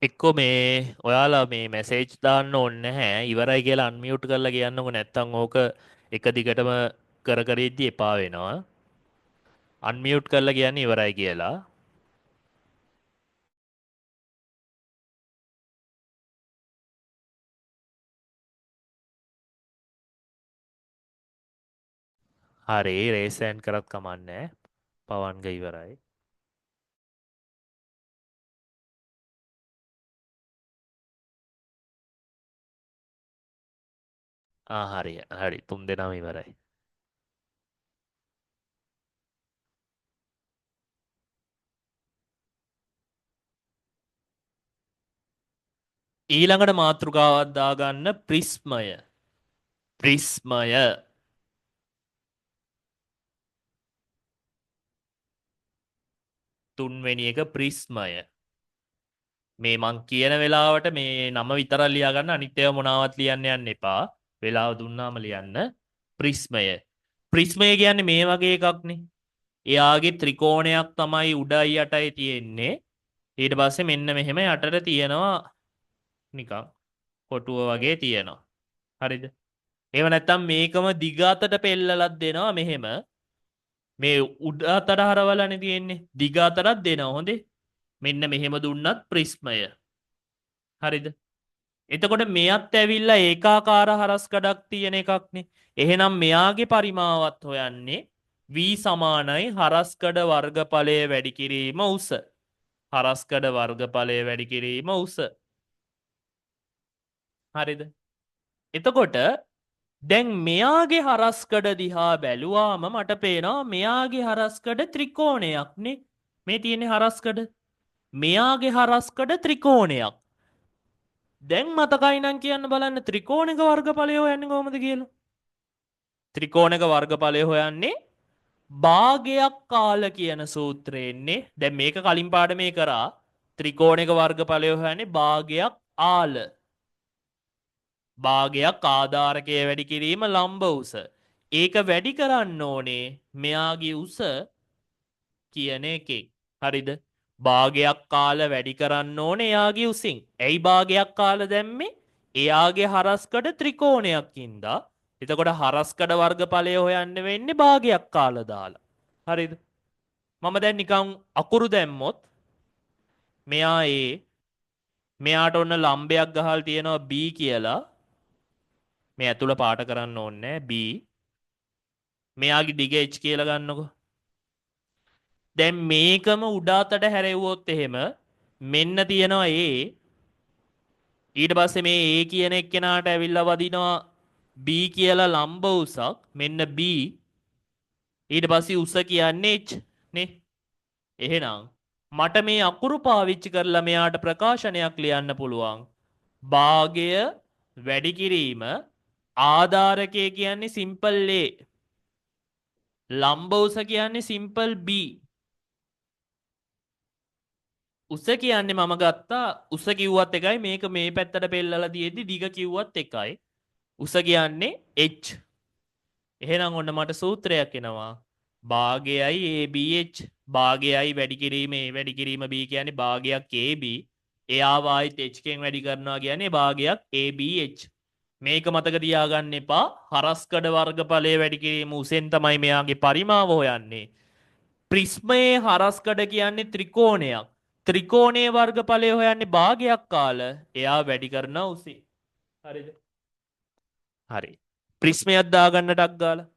එක්කෝ මේ ඔයාලා මේ මැසේජ් දාන්න ඕනේ නැහැ. ඉවරයි කියලා අන්මියුට් කරලා කියන්නකො නැත්තම් ඕක එක දිගටම කර කර ඉද්දි එපා වෙනවා. අන්මියුට් කරලා කියන්නේ ඉවරයි කියලා. හරි රේස් එන්ඩ් කරත් කමන්නේ. පවන්ග ඉවරයි. හරි හරි තුන් දෙනාම ඉවරයි. ඊළඟට මාතෘකාවක් දාගන්න ප්‍රිස්මය. ප්‍රිස්මය. තුන්වෙනි එක ප්‍රිස්මය. මේ මං කියන වෙලාවට මේ නම විතරක් ලියා ගන්න අනිත් ඒවා මොනාවත් ලියන්න යන්න එපා. වෙලාව දුන්නාම ලියන්න. ප්‍රිස්මය. ප්‍රිස්මය කියන්නේ මේ වගේ එකක්නේ. එයාගේ ත්‍රිකෝණයක් තමයි උඩයි යටයි තියෙන්නේ. ඊට පස්සේ මෙන්න මෙහෙම යටට තියෙනවා නිකන් කොටුව වගේ තියෙනවා. හරිද? එහෙම නැත්නම් මේකම දිග අතට පෙල්ලලක් දෙනවා මෙහෙම. මේ උඩ අතට හරවලානේ තියෙන්නේ. දිග අතරක් දෙනවා හොඳේ. මෙන්න මෙහෙම දුන්නත් ප්‍රිස්මය. හරිද? එතකොට මෙයත් ඇවිල්ලා ඒකාකාර හරස්කඩක් තියෙන එකක්නේ. එහෙනම් මෙයාගේ පරිමාවත් හොයන්නේ v සමානයි හරස්කඩ වර්ගඵලය වැඩි කිරීම උස. හරස්කඩ වර්ගඵලය වැඩි කිරීම උස. හරිද? එතකොට දැන් මෙයාගේ හරස්කඩ දිහා බැලුවාම මට පේනවා මෙයාගේ හරස්කඩ ත්‍රිකෝණයක්නේ. මේ තියෙන්නේ හරස්කඩ. මෙයාගේ හරස්කඩ ත්‍රිකෝණයක්. දැන් මතකයි නම් කියන්න බලන්න ත්‍රිකෝණික වර්ගඵලය හොයන්නේ කොහොමද කියලා. ත්‍රිකෝණක වර්ගඵලය හොයන්නේ භාගයක් කාල කියන සූත්‍රයෙන්නේ. දැන් මේක කලින් පාඩමේ කරා. ත්‍රිකෝණක වර්ගඵලය හොයන්නේ භාගයක් ආල. භාගයක් ආධාරකය වැඩි කිරීම ලම්බ උස. ඒක වැඩි කරන්න ඕනේ මෙයාගේ උස කියන එකෙන්. හරිද? භාගයක් කාල වැඩි කරන්න ඕනේ එයාගේ උසින්. ඇයි භාගයක් කාල දැම්මේ? එයාගේ හරස්කඩ ත්‍රිකෝණයක් ඉඳා. එතකොට හරස්කඩ වර්ගඵලය හොයන්න වෙන්නේ භාගයක් කාල දාලා. හරිද? මම දැන් නිකන් අකුරු දැම්මොත් මෙයා A මෙයාට ඔන්න ලම්බයක් ගහලා තියෙනවා B කියලා. මේ ඇතුළ පාට කරන්න ඕනේ B. මෙයාගේ දිග h කියලා ගන්නකො. දැන් මේකම උඩ අතට හැරෙව්වොත් එහෙම මෙන්න තියෙනවා A. ඊට පස්සේ මේ A කියන එක්කෙනාට ඇවිල්ලා වදිනවා B කියලා ලම්බ උසක්. මෙන්න B. ඊට පස්සේ උස කියන්නේ h නේ. එහෙනම් මට මේ අකුරු පාවිච්චි කරලා මෙයාට ප්‍රකාශනයක් ලියන්න පුළුවන්. භාගය වැඩි කිරීම ආධාරකය කියන්නේ සිම්පල් A. ලම්බ උස කියන්නේ සිම්පල් B. උස කියන්නේ මම ගත්තා උස කිව්වත් එකයි මේක මේ පැත්තට පෙන්නලා තියෙද්දි දිග කිව්වත් එකයි. උස කියන්නේ h. එහෙනම් ඔන්න මට සූත්‍රයක් එනවා. භාගයයි ABH භාගයයි වැඩි කිරීම A වැඩි කිරීම B කියන්නේ භාගයක් AB. එයාව ආයිත් h කෙන් වැඩි කරනවා කියන්නේ භාගයක් ABH. මේක මතක තියාගන්න එපා. හරස්කඩ වර්ගඵලය වැඩි කිරීම උසෙන් තමයි මෙයාගේ පරිමාව හොයන්නේ. ප්‍රිස්මයේ හරස්කඩ කියන්නේ ත්‍රිකෝණයක්. ත්‍රිකෝණයේ වර්ගඵලය හොයන්නේ භාගයක් කාල. එයා වැඩි කරන උසේ. හරිද? හරි. ප්‍රිස්මයක් දාගන්න ටක් ගාලා.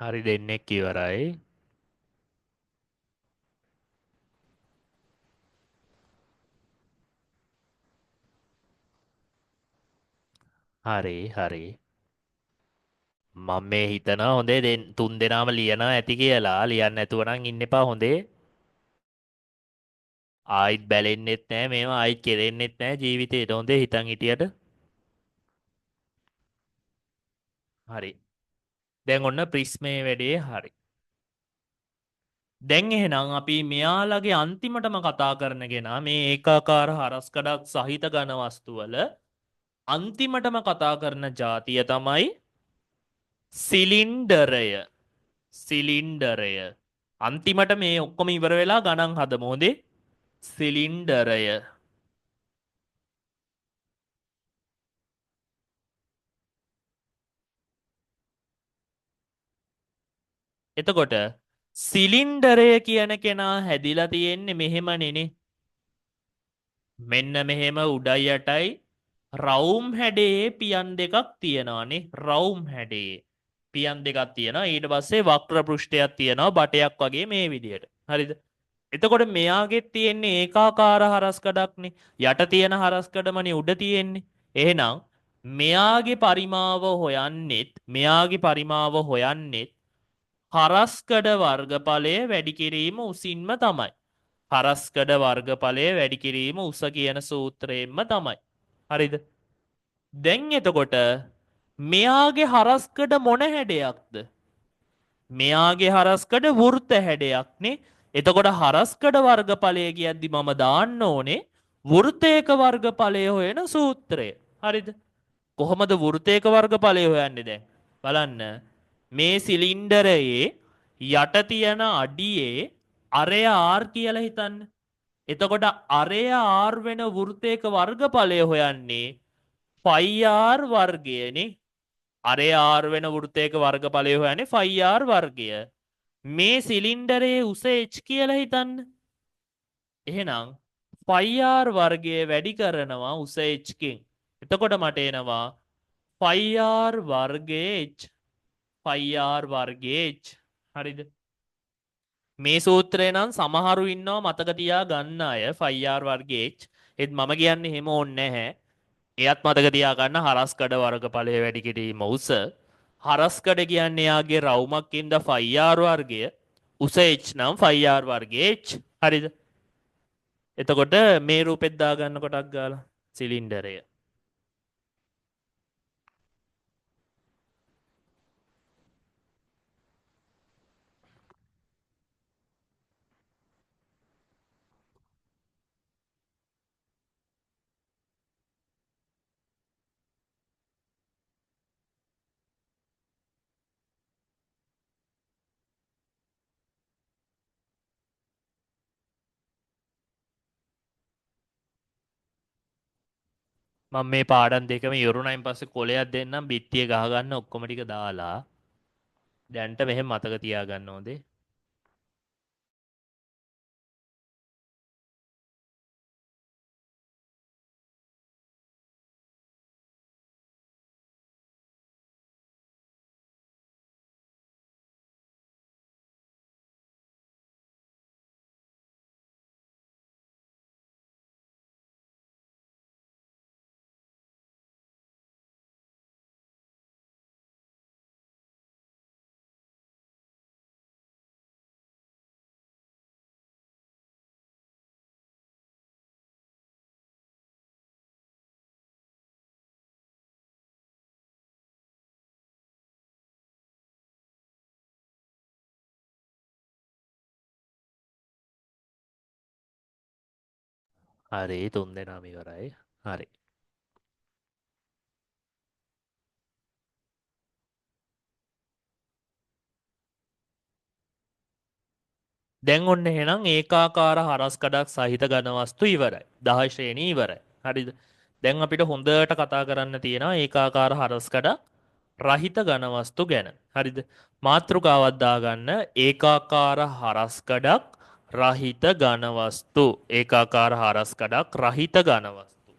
හරි දෙන්නෙක් ඉවරයි. හරි හරි. මම මේ හිතනවා හොඳේ තුන් දෙනාම ලියනවා ඇති කියලා. ලියන්න නැතුව නම් ඉන්න එපා හොඳේ. ආයිත් බැලෙන්නෙත් නෑ මේවා ආයිත් කෙරෙන්නෙත් නෑ ජීවිතේට හොඳේ හිතන් හිටියට. හරි. දැන් ඔන්න ප්‍රිස්මේ වැඩේ හරි. දැන් එහෙනම් අපි මෙයාලගේ අන්තිමටම කතා කරනගෙන මේ ඒකාකාර හරස්කඩක් සහිත ඝන වස්තු වල අන්තිමටම කතා කරන જાතිය තමයි සිලින්ඩරය. සිලින්ඩරය. අන්තිමට මේ ඔක්කොම ඉවර වෙලා ගණන් හදමු හොඳේ. සිලින්ඩරය. එතකොට සිලින්ඩරය කියන කෙනා හැදිලා තියෙන්නේ මෙහෙම නෙනේ. මෙන්න මෙහෙම උඩයි යටයි රවුම් හැඩයේ පියන් දෙකක් තියෙනවානේ. රවුම් හැඩයේ පියන් දෙකක් තියෙනවා. ඊට පස්සේ වක්‍ර පෘෂ්ඨයක් තියෙනවා බටයක් වගේ මේ විදිහට. හරිද? එතකොට මෙයාගේ තියෙන්නේ ඒකාකාර හරස්කඩක්නේ. යට තියෙන හරස්කඩමනේ උඩ තියෙන්නේ. එහෙනම් මෙයාගේ පරිමාව හොයන්නෙත් හරස්කඩ වර්ගඵලය වැඩි කිරීම උසින්ම තමයි. හරස්කඩ වර්ගඵලය වැඩි කිරීම උස කියන සූත්‍රයෙන්ම තමයි. හරිද? දැන් එතකොට මෙයාගේ හරස්කඩ මොන හැඩයක්ද? මෙයාගේ හරස්කඩ වෘත්ත හැඩයක්නේ. එතකොට හරස්කඩ වර්ගඵලය කියද්දි මම දාන්න ඕනේ වෘත්තයක වර්ගඵලය හොයන සූත්‍රය. හරිද? කොහොමද වෘත්තයක වර්ගඵලය හොයන්නේ දැන්? බලන්න. මේ සිලින්ඩරයේ යට තියෙන අඩියේ අරය R කියලා හිතන්න. එතකොට අරය R වෙන වෘත්තයක වර්ගඵලය හොයන්නේ phi r වර්ගයනේ. අරය R වෙන වෘත්තයක වර්ගඵලය හොයන්නේ phi r වර්ගය. මේ සිලින්ඩරයේ උස h කියලා හිතන්න. එහෙනම් phi r වර්ගය වැඩි කරනවා උස h කින්. එතකොට මට එනවා phi r වර්ගයේ h. phi r වර්ගයේ h. හරිද? මේ සූත්‍රය නම් සමහරු ඉන්නවා මතක තියා ගන්න අය phi r වර්ගයේ h. ඒත් මම කියන්නේ එහෙම ඕනේ නැහැ. එයත් මතක තියාගන්න හරස්කඩ වර්ගඵලය වැඩි කිරීම උස. හරස්කඩ කියන්නේ යාගේ රවුමක්ින්ද phi r වර්ගය. උස h නම් phi r වර්ගයේ h. හරිද? එතකොට මේ රූපෙත් දාගන්න කොටක් ගාලා සිලින්ඩරය. මම මේ පාඩම් දෙකම ඉවරුණයින් පස්සේ කොලයක් දෙන්නම් බිත්තිය ගහගන්න ඔක්කොම ටික දාලා දැන්ට මෙහෙම මතක තියාගන්න ඕනේ. හරි තුන් දෙනාම ඉවරයි. හරි. දැන් ඔන්න එහෙනම් ඒකාකාර හරස්කඩක් සහිත ඝන වස්තු ඉවරයි. 10 ශ්‍රේණිය ඉවරයි. හරිද? දැන් අපිට හොඳට කතා කරන්න තියෙනවා ඒකාකාර හරස්කඩක් රහිත ඝන වස්තු ගැන. හරිද? මාතෘකාවක් දාගන්න ඒකාකාර හරස්කඩක් රහිත ඝන වස්තු. ඒකාකාර හරස්කඩක් රහිත ඝන වස්තු.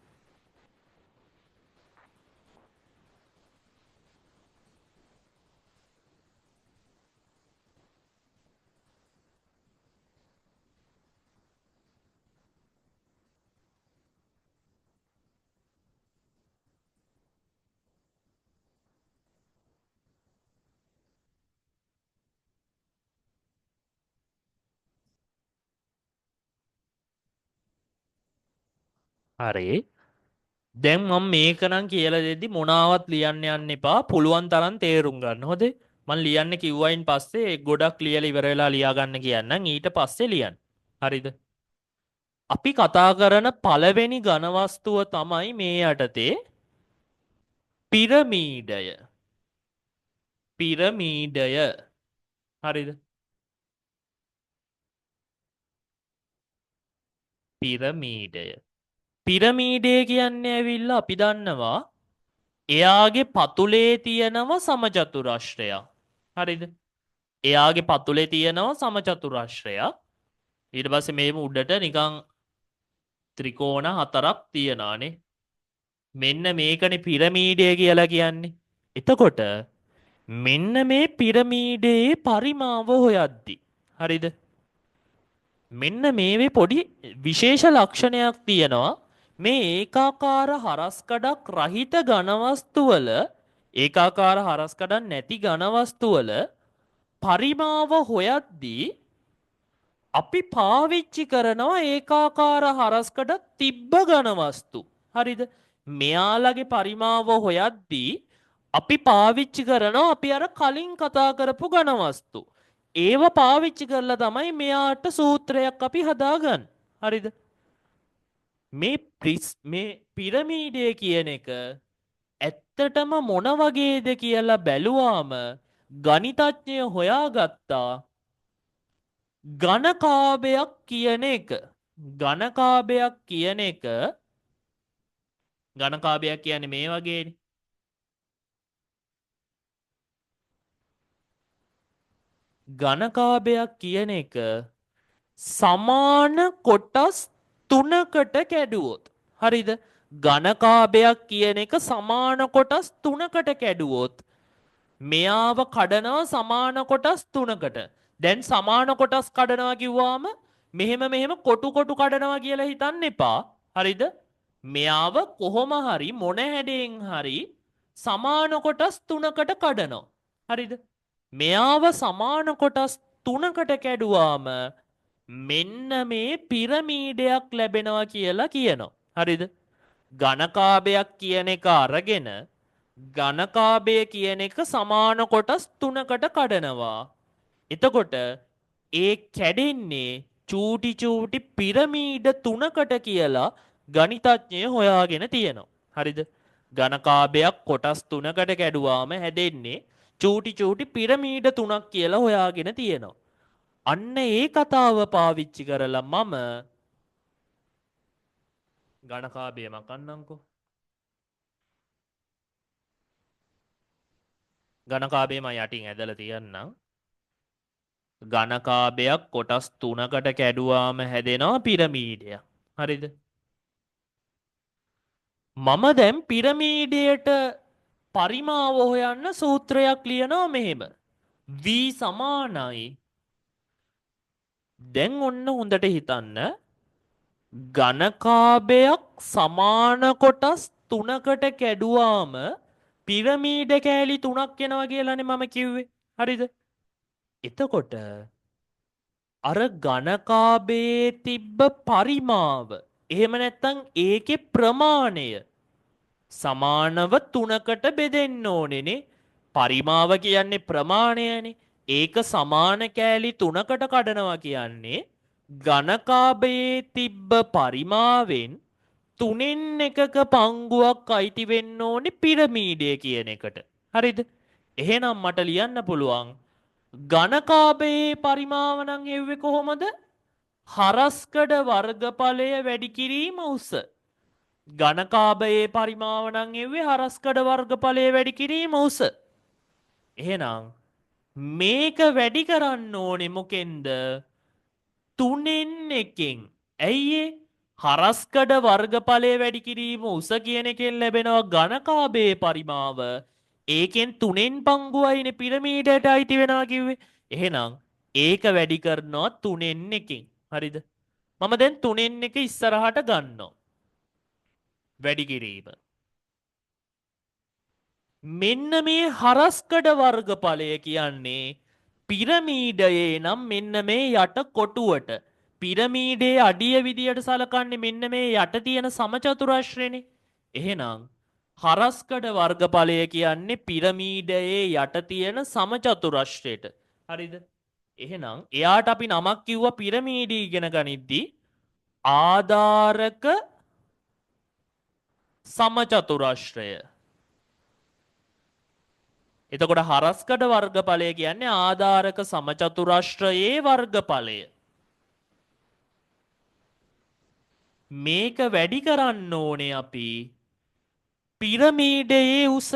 හරි. දැන් මම මේක නම් කියලා දෙද්දි මොනාවත් ලියන්න යන්න එපා. පුළුවන් තරම් තේරුම් ගන්න. හොඳේ. මම ලියන්න කිව්වයින් පස්සේ ගොඩක් ලියලා ඉවර වෙලා ලියා ගන්න කියන්නම්. ඊට පස්සේ ලියන්න. හරිද? අපි කතා කරන පළවෙනි ඝන වස්තුව තමයි මේ යටතේ පිරමීඩය. පිරමීඩය. හරිද? පිරමීඩය. පිරමීඩය කියන්නේ ඇවිල්ලා අපි දන්නවා එයාගේ පතුලේ තියෙනව සමචතුරස්‍රයක්. හරිද? එයාගේ පතුලේ තියෙනවා සමචතුරස්‍රයක්. ඊට පස්සේ මේම උඩට නිකන් ත්‍රිකෝණ හතරක් තියනානේ. මෙන්න මේකනේ පිරමීඩය කියලා කියන්නේ. එතකොට මෙන්න මේ පිරමීඩයේ පරිමාව හොයද්දි. හරිද? මෙන්න මේවේ පොඩි විශේෂ ලක්ෂණයක් තියෙනවා. මේ ඒකාකාර හරස්කඩක් රහිත ඝනවස්තුවල ඒකාකාර හරස්කඩක් නැති ඝනවස්තුවල පරිමාව හොයද්දී අපි පාවිච්චි කරනවා ඒකාකාර හරස්කඩ තිබ්බ ඝනවස්තු. හරිද? මෙයාලගේ පරිමාව හොයද්දී අපි පාවිච්චි කරනවා අපි අර කලින් කතා කරපු ඝනවස්තු. ඒව පාවිච්චි කරලා තමයි මෙයාට සූත්‍රයක් අපි හදාගන්න. හරිද? මේ පිරමීඩය කියන එක ඇත්තටම මොන වගේද කියලා බැලුවාම ගණිතඥයෝ හොයාගත්තා ඝනකාභයක් කියන එක. ඝනකාභයක් කියන එක ඝනකාභයක් කියන්නේ මේ වගේනේ. ඝනකාභයක් කියන එක සමාන කොටස් තුනකට කැඩුවොත්. හරිද? ඝනකාභයක් කියන එක සමාන කොටස් තුනකට කැඩුවොත් මෙයාව කඩනවා සමාන කොටස් තුනකට. දැන් සමාන කොටස් කඩනවා කිව්වාම මෙහෙම කොටු කොටු කඩනවා කියලා හිතන්න එපා. හරිද? මෙයාව කොහොම හරි මොන හැඩයෙන් හරි සමාන කොටස් තුනකට කඩනවා. හරිද? මෙයාව සමාන කොටස් තුනකට කැඩුවාම මෙන්න මේ පිරමීඩයක් ලැබෙනවා කියලා කියනවා. හරිද? ඝනකාභයක් කියන එක අරගෙන ඝනකාභය කියන එක සමාන කොටස් තුනකට කඩනවා. එතකොට ඒ කැඩෙන්නේ චූටි චූටි පිරමීඩ තුනකට කියලා ගණිතඥයෝ හොයාගෙන තියෙනවා. හරිද? ඝනකාභයක් කොටස් තුනකට කැඩුවාම හැදෙන්නේ චූටි චූටි පිරමීඩ තුනක් කියලා හොයාගෙන තියෙනවා. අන්න ඒ කතාව පාවිච්චි කරලා මම ඝනකාභය මකන්නම්කෝ. ඝනකාභය මම යටින් ඇදලා තියන්නම්. ඝනකාභයක් කොටස් තුනකට කැඩුවාම හැදෙනවා පිරමීඩයක්. හරිද? මම දැන් පිරමීඩයට පරිමාව හොයන්න සූත්‍රයක් ලියනවා මෙහෙම. v සමානයි. දැන් ඔන්න හොඳට හිතන්න. ඝනකාභයක් සමාන කොටස් තුනකට කැඩුවාම පිරමීඩ කෑලි තුනක් එනවා කියලානේ මම කිව්වේ. හරිද? එතකොට අර ඝනකාභයේ තිබ්බ පරිමාව එහෙම නැත්නම් ඒකේ ප්‍රමාණය සමානව තුනකට බෙදෙන්න ඕනේනේ. පරිමාව කියන්නේ ප්‍රමාණයනේ. ඒක සමාන කෑලි තුනකට කඩනවා කියන්නේ ඝනකාභයේ තිබ්බ පරිමාවෙන් තුනෙන් එකක පංගුවක් අයිති වෙන්න ඕනේ පිරමීඩය කියන එකට. හරිද? එහෙනම් මට ලියන්න පුළුවන් ඝනකාභයේ පරිමාව නම් හෙව්වේ කොහොමද? හරස්කඩ වර්ගඵලය වැඩි කිරීම උස. ඝනකාභයේ පරිමාව නම් හෙව්වේ හරස්කඩ වර්ගඵලය වැඩි කිරීම උස. එහෙනම් මේක වැඩි කරන්න ඕනේ මොකෙන්ද? තුනෙන් එකෙන්. ඇයි හරස්කඩ වර්ගඵලය වැඩි කිරීම උස කියන එකෙන් ලැබෙනවා ඝනකාභයේ පරිමාව. ඒකෙන් තුනෙන් පංගුවයිනේ පිරමීඩයට අයිති වෙනවා කිව්වේ. එහෙනම් ඒක වැඩි කරනවා තුනෙන් එකෙන්. හරිද? මම දැන් තුනෙන් එක ඉස්සරහට ගන්නවා. වැඩි කිරීම. මෙන්න මේ හරස්කඩ වර්ගඵලය කියන්නේ පිරමීඩයේ නම් මෙන්න මේ යට කොටුවට පිරමීඩේ අඩිය විදියට සලකන්නේ මෙන්න මේ යට තියෙන සමචතුරාශ්‍රයනේ. එහෙනම් හරස්කඩ වර්ගඵලය කියන්නේ පිරමීඩයේ යට තියෙන සමචතුරාශ්‍රයට. හරිද? එහෙනම් එයාට අපි නමක් කිව්වා පිරමීඩී ඉගෙන ගනිද්දී ආධාරක සමචතුරාශ්‍රය. එතකොට හරස්කඩ වර්ගඵලය කියන්නේ ආධාරක සමචතුරාශ්‍රයේ වර්ගඵලය. මේක වැඩි කරන්න ඕනේ අපි පිරමීඩයේ උස.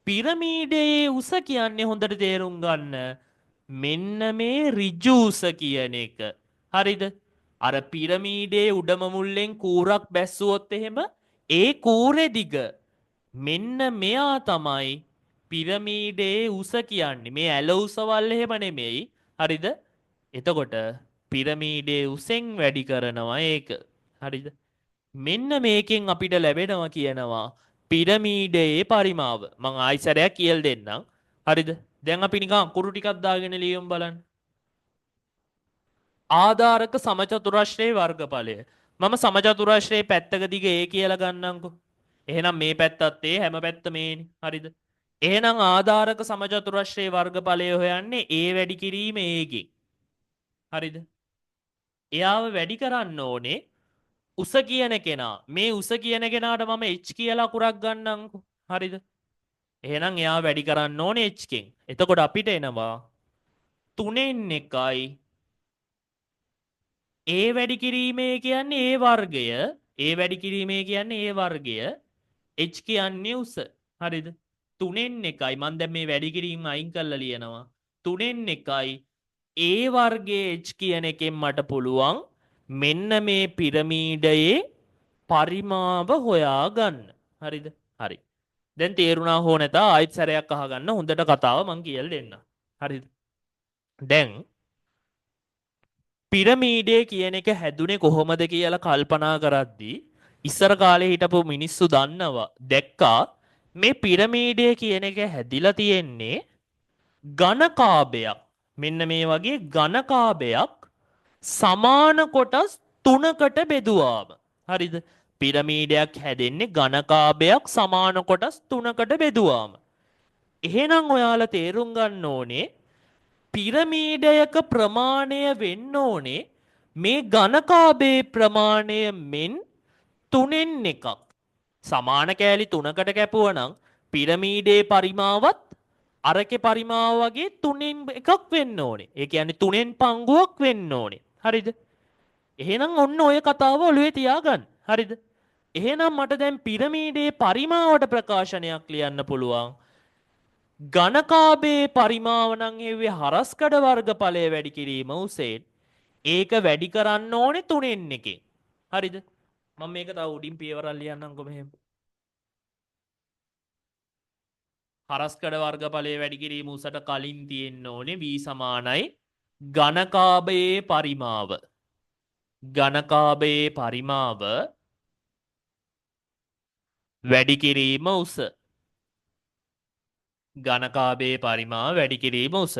පිරමීඩයේ උස කියන්නේ හොඳට තේරුම් ගන්න මෙන්න මේ ඍජු උස කියන එක. හරිද? අර පිරමීඩයේ උඩම මුල්ලෙන් කූරක් බැස්සුවොත් එහෙම ඒ කූරේ දිග මෙන්න මෙයා තමයි පිරමීඩයේ උස කියන්නේ. මේ ඇල උසවල් එහෙම නෙමෙයි. හරිද? එතකොට පිරමීඩයේ උසෙන් වැඩි කරනවා ඒක. හරිද? මෙන්න මේකෙන් අපිට ලැබෙනවා කියනවා පිරමීඩයේ පරිමාව. මං ආයි සැරයක් කියලා දෙන්නම්. හරිද? දැන් අපි නිකන් අකුරු ටිකක් දාගෙන ලියමු බලන්න. ආධාරක සමචතුරාශ්‍රයේ වර්ගඵලය. මම සමචතුරාශ්‍රයේ පැත්තක දිග A කියලා ගන්නම්කෝ. එහෙනම් මේ පැත්තත් A හැම පැත්තම Aනේ. හරිද? එහෙනම් ආධාරක සමචතුරාශ්‍රයේ වර්ගඵලය හොයන්නේ A වැඩි කිරීම A ගෙන්. හරිද? එයාව වැඩි කරන්න ඕනේ උස කියන කෙනා. මේ උස කියන කෙනාට මම h කියලා අකුරක් ගන්නම්කෝ. හරිද? එහෙනම් එයා වැඩි කරන්න ඕනේ h කෙන්. එතකොට අපිට එනවා 3න් 1යි a වැඩි කිරීමේ කියන්නේ a වර්ගය. a වැඩි කිරීමේ කියන්නේ a වර්ගය. h කියන්නේ උස. හරිද? 3න් 1යි මම දැන් මේ වැඩි කිරීම අයින් කරලා ලියනවා. 3න් 1යි a වර්ගයේ h කියන එකෙන් මට පුළුවන් මෙන්න මේ පිරමීඩයේ පරිමාව හොයාගන්න. හරිද? හරි. දැන් තේරුණා හෝ නැත ආයෙත් සැරයක් අහගන්න හොඳට කතාව මං කියලා දෙන්න. හරිද? දැන් පිරමීඩය කියන එක හැදුනේ කොහොමද කියලා කල්පනා කරද්දී ඉස්සර කාලේ හිටපු මිනිස්සු දන්නවා දැක්කා මේ පිරමීඩය කියන එක හැදිලා තියෙන්නේ ඝනකාභයක්. මෙන්න මේ වගේ ඝනකාභයක් සමාන කොටස් 3කට බෙදුවාම. හරිද? පිරමීඩයක් හැදෙන්නේ ඝනකාභයක් සමාන කොටස් 3කට බෙදුවාම. එහෙනම් ඔයාලා තේරුම් ගන්න ඕනේ පිරමීඩයක ප්‍රමාණය වෙන්න ඕනේ මේ ඝනකාභයේ ප්‍රමාණය මෙන් 3න් 1ක්. සමාන කෑලි 3කට කැපුවනම් පිරමීඩයේ පරිමාවත් අරකේ පරිමාව වගේ 3න් 1ක් වෙන්න ඕනේ. ඒ කියන්නේ 3න් පංගුවක් වෙන්න ඕනේ. හරිද? එහෙනම් ඔන්න ඔය කතාව ඔළුවේ තියාගන්න. හරිද? එහෙනම් මට දැන් පිරමීඩයේ පරිමාවට ප්‍රකාශනයක් ලියන්න පුළුවන්. ඝනකාභයේ පරිමාව නම් හෙව්වේ හරස්කඩ වර්ගඵලය වැඩි කිරීම උසෙන් ඒක වැඩි කරන්න ඕනේ 3න් 1කින්. හරිද? මම මේක තව උඩින් පියවරක් ලියන්නම්කො මෙහෙම. හරස්කඩ වර්ගඵලය වැඩි කිරීම උසට කලින් තියෙන්න ඕනේ v සමානයි ඝනකාභයේ පරිමාව. ඝනකාභයේ පරිමාව වැඩි කිරීම උස. ඝනකාභයේ පරිමාව වැඩි කිරීම උස.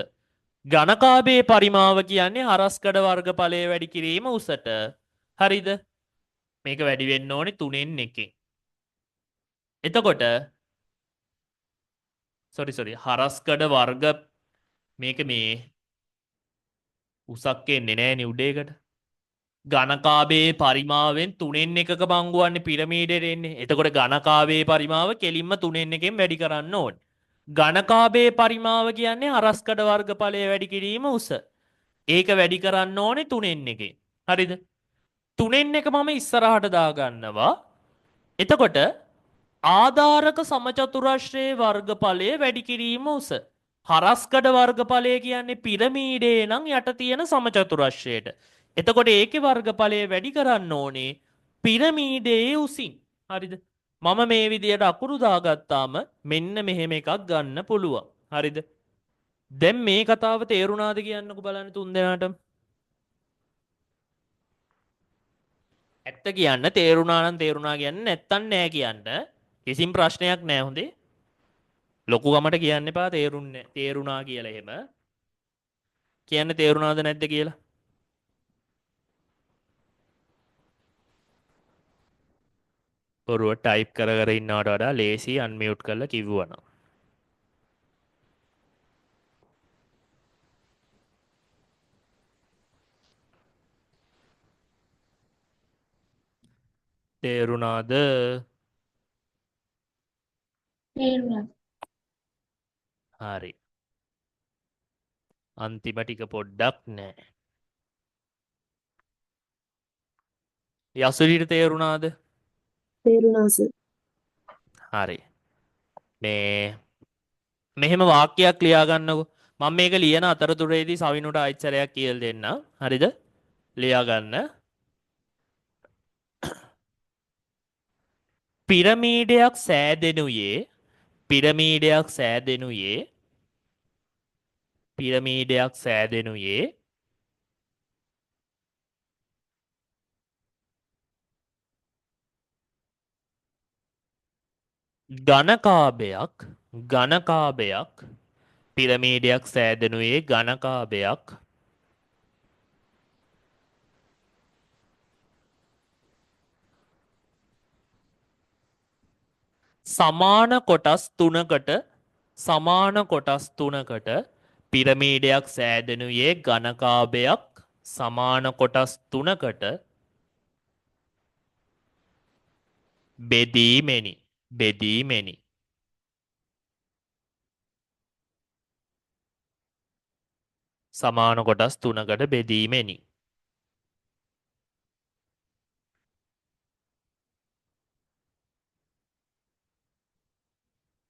ඝනකාභයේ පරිමාව කියන්නේ හරස්කඩ වර්ගඵලය වැඩි කිරීම උසට. හරිද? මේක වැඩි වෙන්න ඕනේ 3න් 1කින්. එතකොට sorry හරස්කඩ වර්ග මේක මේ උසක් එන්නේ නෑනේ උඩේකට. ඝනකාභයේ පරිමාවෙන් 3න් 1ක බංගුවන්නේ පිරමීඩයට එන්නේ. එතකොට ඝනකාභයේ පරිමාව කෙලින්ම 3න් 1කින් වැඩි කරන්න ඕනේ. ඝනකාභයේ පරිමාව කියන්නේ හරස්කඩ වර්ගඵලය වැඩි කිරීම උස. ඒක වැඩි කරන්න ඕනේ 3න් 1කින්. හරිද? 3න් 1 මම ඉස්සරහට දාගන්නවා. එතකොට ආධාරක සමචතුරාශ්‍රයේ වර්ගඵලය වැඩි කිරීම උස. හරස්කඩ වර්ගඵලය කියන්නේ පිරමීඩයේ නම් යට තියෙන සමචතුරාශ්‍රයට. එතකොට ඒකේ වර්ගඵලය වැඩි කරන්න ඕනේ පිරමීඩයේ උසින්. හරිද? මම මේ විදියට අකුරු දාගත්තාම මෙන්න මෙහෙම එකක් ගන්න පුළුවන්. හරිද? දැන් මේ කතාව තේරුණාද කියන්නකෝ බලන්න තුන් දෙනාටම. ඇත්ත කියන්න තේරුණා නම් තේරුණා කියන්න නැත්තම් නෑ කියන්න. කිසිම ප්‍රශ්නයක් නෑ හොඳේ. ලොකු ගමට කියන්න එපා තේරුන්නේ තේරුණා කියලා එහෙම. කියන්න තේරුණාද නැද්ද කියලා. බොරුව ටයිප් කර කර ඉන්නවට වඩා ලේසි අන්මියුට් කරලා කිව්වනම්. තේරුණාද? තේරුණා. හරි. අන්තිම ටික පොඩ්ඩක් නෑ. යසුරීට තේරුණාද? තේරුණා සර්. හරි. මේ මෙහෙම වාක්‍යයක් ලියා ගන්නකො. මම මේක ලියන අතරතුරේදී සවිනුට ආයිත් කියලා දෙන්න. හරිද? ලියා ගන්න. පිරමීඩයක් සෑදෙනුයේ පිරමීඩයක් සෑදෙනුයේ පිරමීඩයක් සෑදෙනුයේ ඝනකාභයක් පිරමීඩයක් සෑදෙනුයේ ඝනකාභයක් සමාන කොටස් තුනකට පිරමීඩයක් සෑදෙනුයේ ඝනකාභයක් සමාන කොටස් තුනකට බෙදීමෙනි. සමාන කොටස් තුනකට බෙදීමෙනි.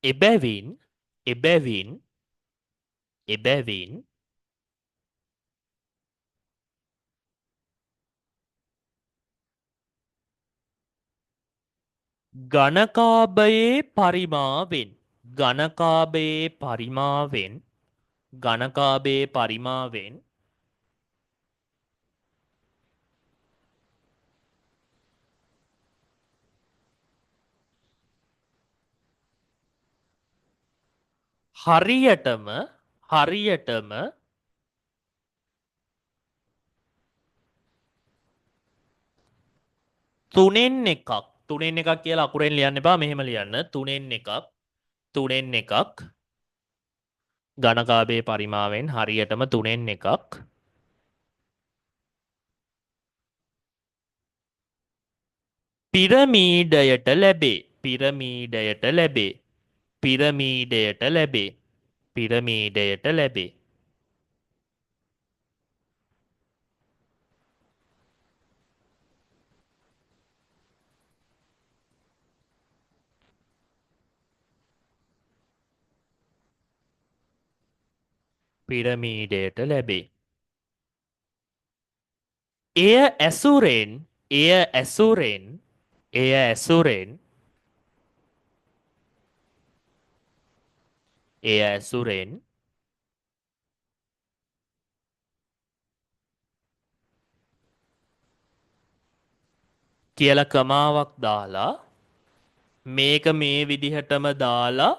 එබැවින් ගණකාභයේ පරිමාවෙන් හරියටම තුනෙන් එකක් කියලා අකුරෙන් ලියන්න එපා, මෙහෙම ලියන්න. තුනෙන් එකක් ඝනකාභයේ පරිමාවෙන් හරියටම තුනෙන් එකක් පිරමීඩයට ලැබේ. එය ඇසුරෙන් කියලා කමාවක් දාලා මේක මේ විදිහටම දාලා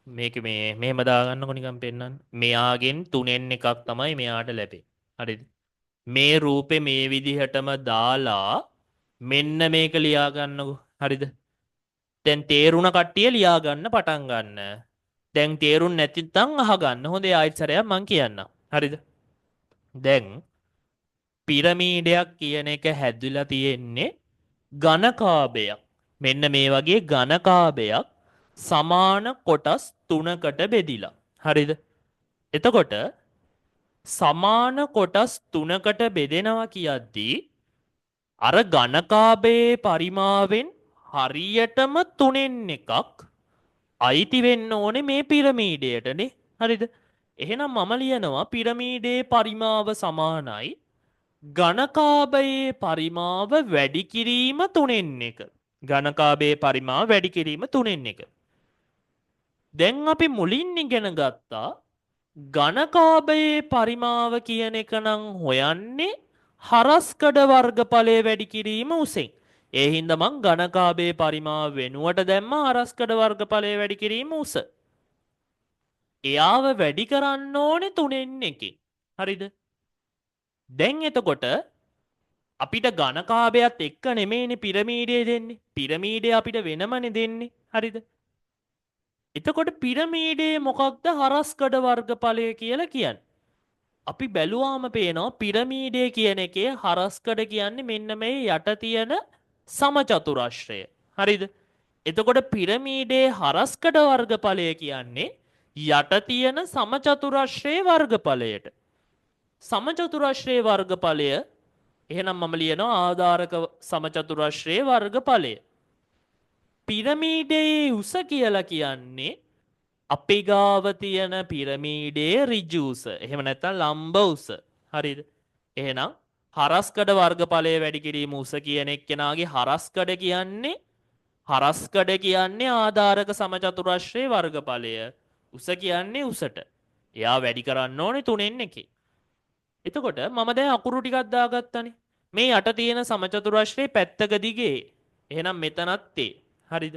මේක මෙහෙම දාගන්නකො නිකන් පෙන්නන්න. මෙයාගෙන් තුනෙන් එකක් තමයි මෙයාට ලැබෙන්නේ. හරිද? මේ රූපේ මේ විදිහටම දාලා මෙන්න මේක ලියා ගන්නකො. හරිද? දැන් තේරුණ කට්ටිය ලියා ගන්න පටන් ගන්න. දැන් තේරුම් නැතිනම් අහගන්න. හොඳේ ආයෙත් සැරයක් මං කියන්නම්. හරිද? දැන් පිරමීඩයක් කියන එක හැදිලා තියෙන්නේ ඝනකාභයක්. මෙන්න මේ වගේ ඝනකාභයක් සමාන කොටස් තුනකට බෙදිලා. හරිද? එතකොට සමාන කොටස් තුනකට බෙදෙනවා කියද්දී අර ඝනකාභයේ පරිමාවෙන් හරියටම තුනෙන් එකක් අයිති වෙන්න ඕනේ මේ පිරමීඩයටනේ. හරිද? එහෙනම් මම ලියනවා පිරමීඩයේ පරිමාව සමානයි ඝනකාභයේ පරිමාව වැඩි කිරීම තුනෙන් එක. ඝනකාභයේ පරිමාව වැඩි කිරීම තුනෙන් එක. දැන් අපි මුලින් ඉගෙන ගත්තා ඝනකාභයේ පරිමාව කියන එක නම් හොයන්නේ හරස්කඩ වර්ගඵලය වැඩි කිරීම උසෙන්. ඒ හින්දා මං ඝනකාභයේ පරිමාව වෙනුවට දැම්ම හරස්කඩ වර්ගඵලය වැඩි කිරීම උස. එයාව වැඩි කරන්න ඕනේ තුනෙන් එකෙන්. හරිද? දැන් එතකොට අපිට ඝනකාභයත් එක්ක නෙමෙයිනේ පිරමීඩය දෙන්නේ. පිරමීඩය අපිට වෙනමනේ දෙන්නේ. හරිද? එතකොට පිරමීඩයේ මොකක්ද හරස්කඩ වර්ගඵලය කියලා කියන්නේ? අපි බැලුවාම පේනවා පිරමීඩය කියන එකේ හරස්කඩ කියන්නේ මෙන්න මේ යට තියෙන සමචතුරස්‍රය. හරිද? එතකොට පිරමීඩයේ හරස්කඩ වර්ගඵලය කියන්නේ යට තියෙන සමචතුරස්‍රයේ වර්ගඵලයට. සමචතුරස්‍රයේ වර්ගඵලය එහෙනම් මම ලියනවා ආධාරක සමචතුරස්‍රයේ වර්ගඵලය. පිරමීඩයේ උස කියලා කියන්නේ අපි ගාව තියෙන පිරමීඩයේ ඍජු උස. එහෙම නැත්නම් ලම්බ උස. හරිද? එහෙනම් හරස්කඩ වර්ගඵලය වැඩි කිරීම උස කියන එක්කෙනාගේ හරස්කඩ කියන්නේ ආධාරක සමචතුරස්‍රයේ වර්ගඵලය. උස කියන්නේ උසට. එයා වැඩි කරන්න ඕනේ 3න් 1. එතකොට මම දැන් අකුරු ටිකක් දාගත්තනේ. මේ යට තියෙන සමචතුරස්‍රයේ පැත්තක දිගේ. එහෙනම් මෙතනත් ඒ. හරිද?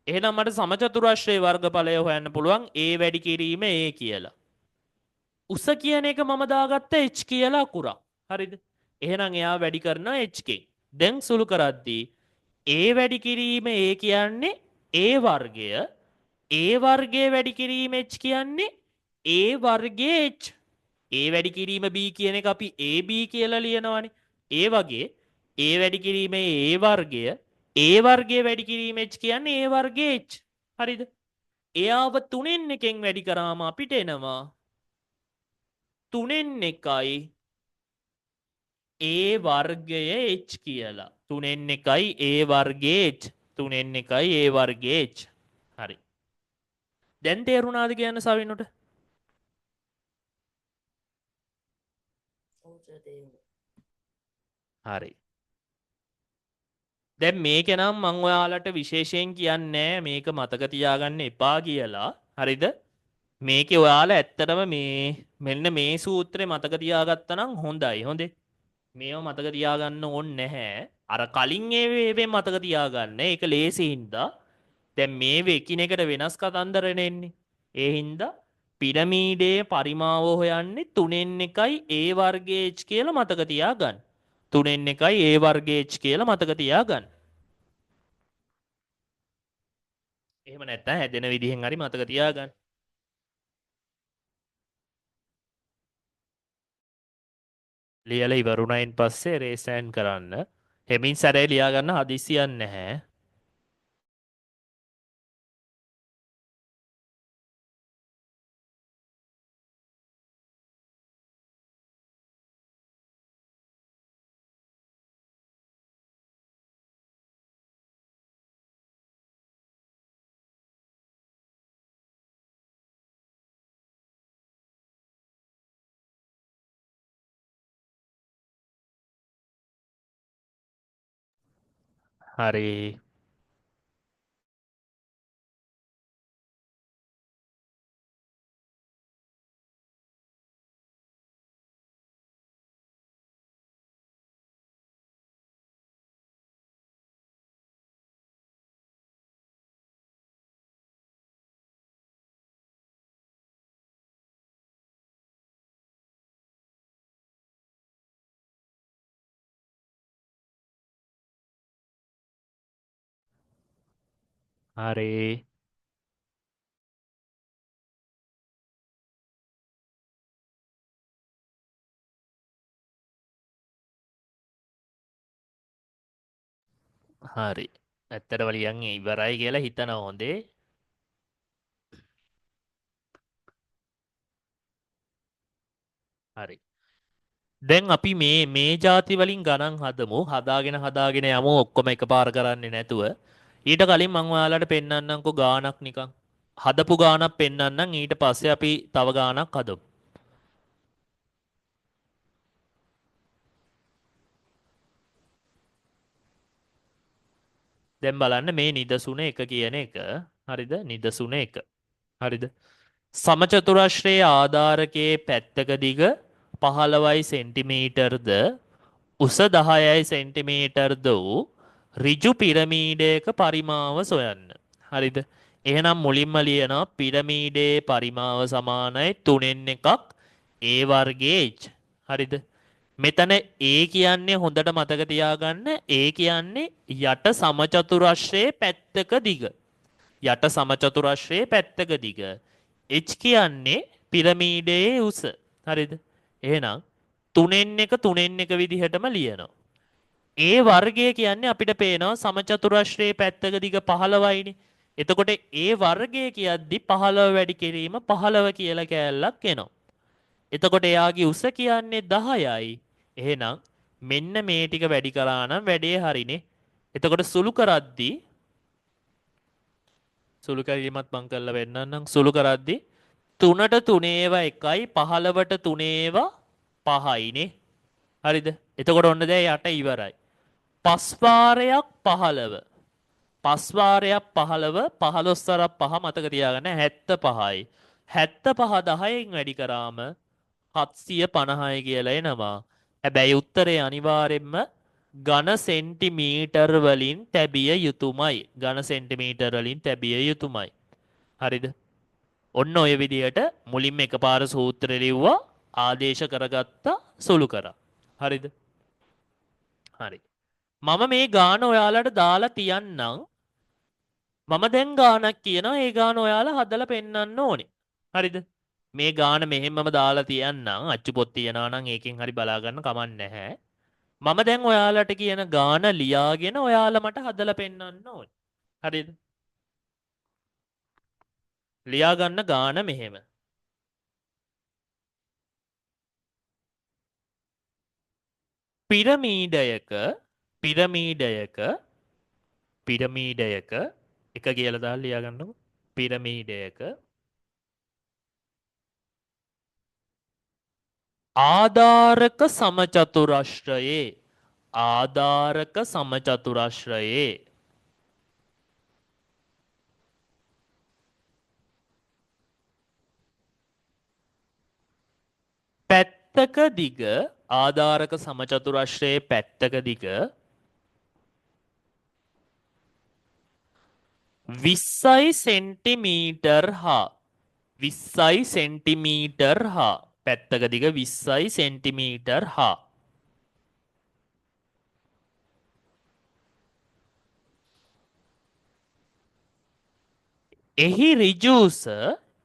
එහෙනම් මට සමචතුරස්‍රයේ වර්ගඵලය හොයන්න පුළුවන් a වැඩි කිරීම a කියලා. උස කියන එක මම දාගත්ත h කියලා අකුරක්. හරිද? එහෙනම් එයා වැඩි කරනවා h කින්. දැන් සුළු කරද්දී a වැඩි කිරීම a කියන්නේ a වර්ගය. a වර්ගය වැඩි කිරීම h කියන්නේ a වර්ගයේ h. a වැඩි කිරීම b කියන එක අපි ab කියලා ලියනවානේ. ඒ වගේ a වැඩි කිරීම a වර්ගය a වර්ගය වැඩි කිරීම h කියන්නේ a වර්ගයේ h. හරිද? එයාව 3න් 1කින් වැඩි කරාම අපිට එනවා 3න් 1යි a වර්ගයේ h කියලා. 3න් 1යි a වර්ගයේ h. 3න් 1යි a වර්ගයේ h. හරි. දැන් තේරුණාද කියන්න සවිනුට? හරි. දැන් මේක නම් මම ඔයාලට විශේෂයෙන් කියන්නේ මේක මතක තියාගන්න එපා කියලා. හරිද? මේකේ ඔයාලා ඇත්තටම මෙන්න මේ සූත්‍රේ මතක තියාගත්තා නම් හොඳයි. හොඳේ. මේව මතක තියාගන්න ඕනේ නැහැ. අර කලින් ඒවෙන් මතක තියාගන්න. ඒක ලේසි හින්දා. දැන් මේව එකිනෙකට වෙනස් කතන්දරනේ එන්නේ. ඒ හින්දා පිරමීඩයේ පරිමාව හොයන්නේ 3න් 1යි a වර්ගයේ h කියලා මතක තියාගන්න. 3න් 1යි a වර්ගයේ h කියලා මතක තියාගන්න. එහෙම නැත්නම් හැදෙන විදිහෙන් හරි මතක තියාගන්න. ලියලා ඉවරුණයින් පස්සේ රේසෑන් කරන්න. හෙමින් සැරේ ලියා ගන්න හදිසියක් නැහැ. හරි. හරි. හරි. ඇත්තටම ලියන් ඉවරයි කියලා හිතනවා හොඳේ. හරි. දැන් අපි මේ ಜಾති වලින් ගණන් හදමු. හදාගෙන යමු ඔක්කොම එකපාර කරන්නේ නැතුව. ඊට කලින් මම ඔයාලට පෙන්වන්නම්කෝ ගාණක් නිකන්. හදපු ගාණක් පෙන්වන්නම් ඊට පස්සේ අපි තව ගාණක් හදමු. දැන් බලන්න මේ නිදසුන 1 කියන එක. හරිද? නිදසුන 1. හරිද? සමචතුරස්‍රයේ ආධාරකයේ පැත්තක දිග 15යි සෙන්ටිමීටර්ද උස 10යි සෙන්ටිමීටර්ද වූ ඍජු පිරමීඩයක පරිමාව සොයන්න. හරිද? එහෙනම් මුලින්ම ලියනවා පිරමීඩයේ පරිමාව සමානයි 3න් 1ක් a වර්ගයේ h. හරිද? මෙතන A කියන්නේ හොඳට මතක තියාගන්න A කියන්නේ යට සමචතුරස්‍රයේ පැත්තක දිග. යට සමචතුරස්‍රයේ පැත්තක දිග. H කියන්නේ පිරමීඩයේ උස. හරිද? එහෙනම් 3 1 විදිහටම ලියනවා. ඒ වර්ගය කියන්නේ අපිට පේනවා සමචතුරස්‍රයේ පැත්තක දිග 15යිනේ. එතකොට ඒ වර්ගය කියද්දි 15 වැඩි කිරීම 15 කියලා කෑල්ලක් එනවා. එතකොට එයාගේ උස කියන්නේ 10යි. එහෙනම් මෙන්න මේ ටික වැඩි කරා නම් වැඩේ හරිනේ. එතකොට සුළු කිරීමත් මං කරලා වෙන්නන්නම්. සුළු කරද්දි 3ට 3 ඒවා 1යි 15ට 3 ඒවා 5යිනේ. හරිද? එතකොට ඔන්න දැන් යට ඉවරයි. පස් වාරයක් 15. පස් වාරයක් 15 15 වරක් 5 මතක තියාගන්න 75යි. 75 10න් වැඩි කරාම 750යි කියලා එනවා. හැබැයි උත්තරේ අනිවාර්යෙන්ම ඝන සෙන්ටිමීටර් වලින් තැබිය යුතුමයි. ඝන සෙන්ටිමීටර් වලින් තැබිය යුතුමයි. හරිද? ඔන්න ඔය විදිහට මුලින්ම එකපාර සූත්‍රය ලිව්වා ආදේශ කරගත්තා සුළු කරා. හරිද? හරි. මම මේ ගාන ඔයාලට දාලා තියන්නම්. මම දැන් ගානක් කියනවා ඒ ගාන ඔයාලා හදලා පෙන්වන්න ඕනේ. හරිද? මේ ගාන මෙහෙමම දාලා තියන්නම්. අච්චු පොත් තියනවා නම් ඒකෙන් හරි බලා ගන්න කමක් නැහැ. මම දැන් ඔයාලට කියන ගාන ලියාගෙන ඔයාලා මට හදලා පෙන්වන්න ඕනේ. හරිද? ලියා ගන්න ගාන මෙහෙම. පිරමීඩයක පිරමීඩයක පිරමීඩයක එක කියලා දාලා ලියා ගන්නකො. පිරමීඩයක ආධාරක සමචතුරස්‍රයේ ආධාරක සමචතුරස්‍රයේ පැත්තක දිග ආධාරක සමචතුරස්‍රයේ පැත්තක දිග 20යි සෙන්ටිමීටර් හා 20යි සෙන්ටිමීටර් හා පැත්තක දිග 20යි සෙන්ටිමීටර් හා එහි ඍජුස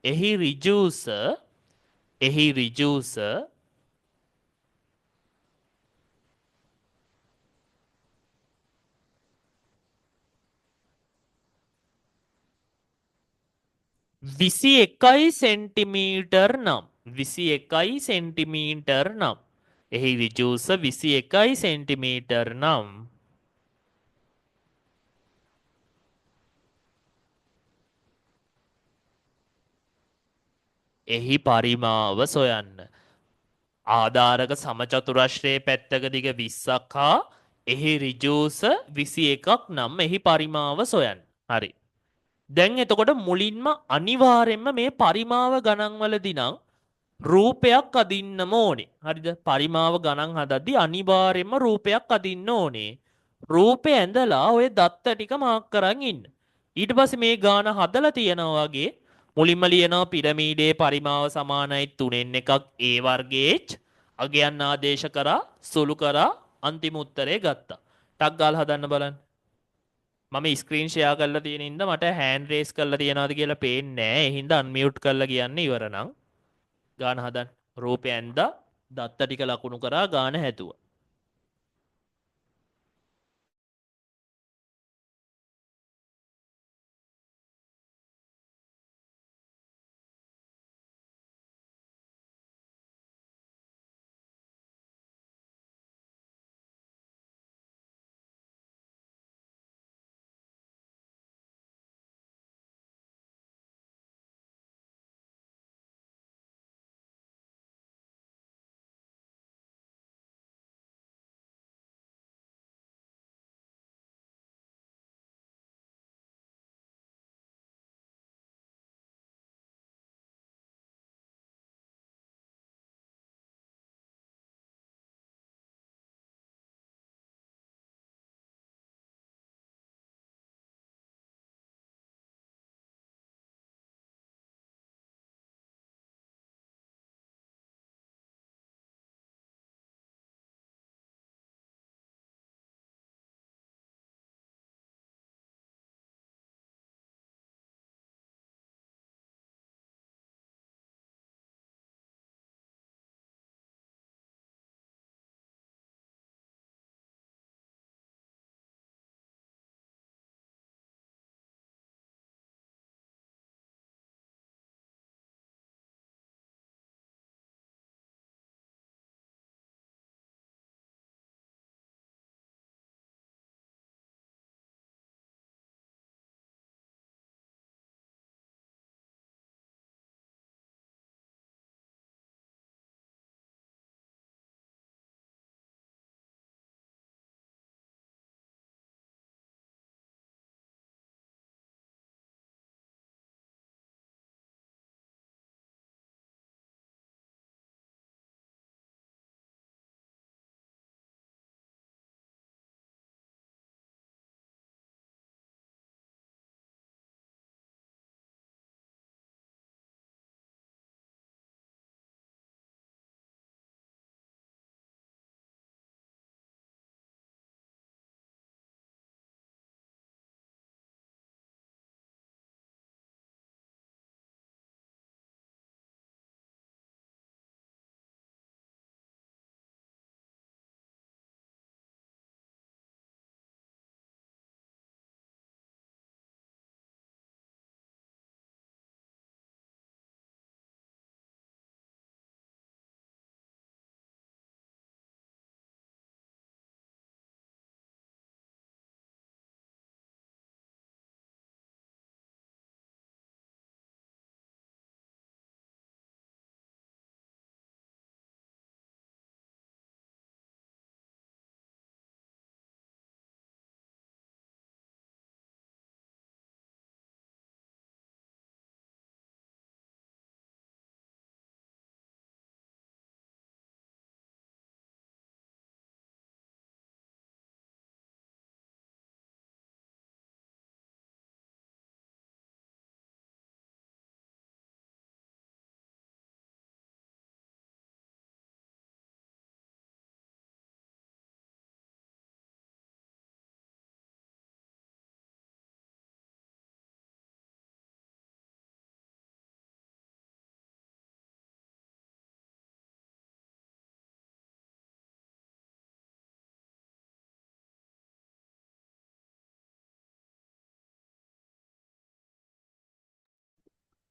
එහි ඍජුස එහි ඍජුස 21යි සෙන්ටිමීටර් නම් 21යි සෙන්ටිමීටර් නම් එහි ඍජුස 21යි සෙන්ටිමීටර් නම් එහි පරිමාව සොයන්න. ආධාරක සමචතුරස්‍රයේ පැත්තක දිග 20ක් හා එහි ඍජුස 21ක් නම් එහි පරිමාව සොයන්න. හරි. දැන් එතකොට මුලින්ම අනිවාර්යෙන්ම මේ පරිමාව ගණන්වලදී නම් රූපයක් අදින්නම ඕනේ. හරිද? පරිමාව ගණන් හදද්දී අනිවාර්යෙන්ම රූපයක් අදින්න ඕනේ. රූපේ ඇඳලා ඔය දත්ත ටික මාක් කරන් ඉන්න. ඊට පස්සේ මේ ගාන හදලා තියනවා වගේ මුලින්ම ලියනවා පිරමීඩයේ පරිමාව සමානයි 3න් එකක් A වර්ගයේ H අගයන් ආදේශ කරා සුළු කරා අන්තිම උත්තරේ ගත්තා. ටක් ගාලා හදන්න බලන්න. මම ස්ක්‍රීන් ෂෙයා කරලා තියෙන හින්දා මට හෑන්ඩ් රේස් කරලා තියනවාද කියලා පේන්නේ නැහැ. ඒ හින්දා අන්මියුට් කරලා කියන්න ඉවර නම් ගාන හදන්න. රූපය ඇඳලා දත්ත ටික ලකුණු කරා ගාන හැදුවා.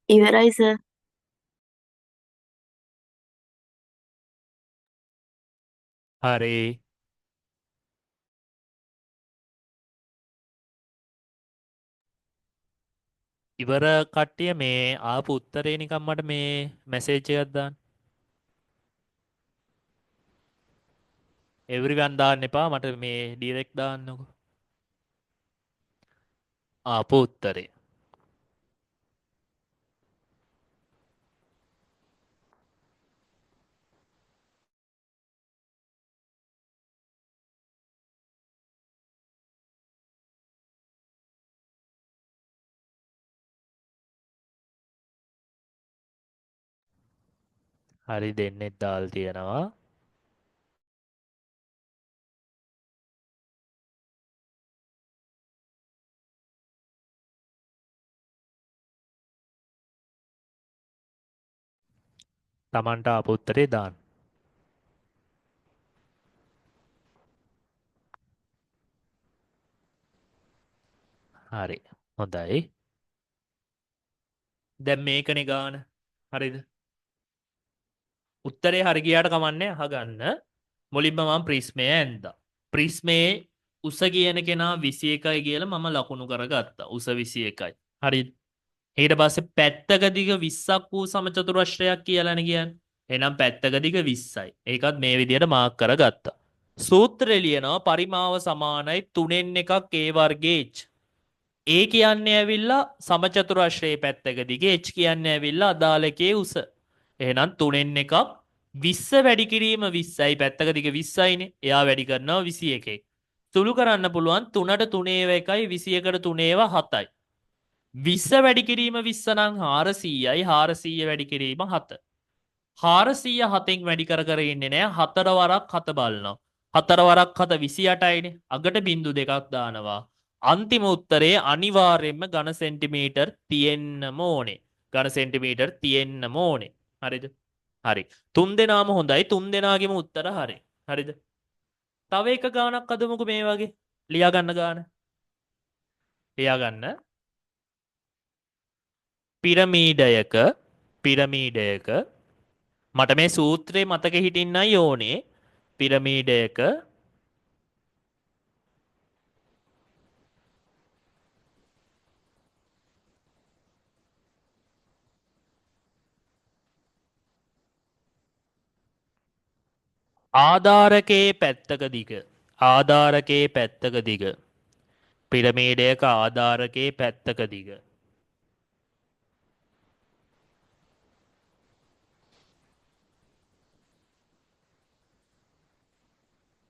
ඉවරයි සර්. හරි. ඉවර කට්ටිය මේ ආපු උත්තරේ නිකන් මට මේ මැසේජ් එකක් දාන්න. එවරිවන් දාන්න එපා මට මේ ඩිරෙක්ට් දාන්නකෝ. ආපු උත්තරේ. හරි දෙන්නෙත් දාලා තියෙනවා. Tamanට ආපු උත්තරේ දාන්න. හරි. හොඳයි. දැන් මේකනේ ගාන. හරිද? උත්තරේ හරි ගියාට කමන්නේ අහගන්න. මුලින්ම මම ප්‍රිස්මය ඇන්දා. ප්‍රිස්මේ උස කියන කෙනා 21යි කියලා මම ලකුණු කරගත්තා. උස 21යි. හරිද? ඊට පස්සේ පැත්තක දිග 20ක් වූ සමචතුරස්‍රයක් කියලානේ කියන්නේ. එහෙනම් පැත්තක දිග 20යි. ඒකත් මේ විදිහට මාක් කරගත්තා. සූත්‍රය ලියනවා පරිමාව සමානයි 3න් එකක් a වර්ගයේ h. a කියන්නේ ඇවිල්ලා සමචතුරස්‍රයේ පැත්තක දිගේ h කියන්නේ ඇවිල්ලා අදාළ එකේ උස. එහෙනම් 3න් එකක් 20 වැඩි කිරීම 20යි පැත්තක දිග 20යිනේ. එයා වැඩි කරනවා 21යි. සුළු කරන්න පුළුවන් 3ට 3 ඒවා 1යි 21ට 3 ඒවා 7යි. 20 වැඩි කිරීම 20 නම් 400යි 400 වැඩි කිරීම 7. 400 7න් වැඩි කර ඉන්නේ නෑ 4 වරක් 7 බලනවා. 4 වරක් 7 28යිනේ. අගට බිංදු දෙකක් දානවා. අන්තිම උත්තරේ අනිවාර්යයෙන්ම ඝන සෙන්ටිමීටර් තියෙන්නම ඕනේ. ඝන සෙන්ටිමීටර් තියෙන්නම ඕනේ. හරිද? හරි. තුන් දෙනාම හොඳයි. තුන් දෙනාගේම උත්තර හරි. හරිද? තව එක ගානක් අදමුකෝ මේ වගේ. ලියා ගන්න ගාන. ලියා ගන්න. පිරමීඩයක මට මේ සූත්‍රයේ මතක හිටින්නයි ඕනේ. පිරමීඩයක ආධාරකයේ පැත්තක දිග පිරමීඩයක ආධාරකයේ පැත්තක දිග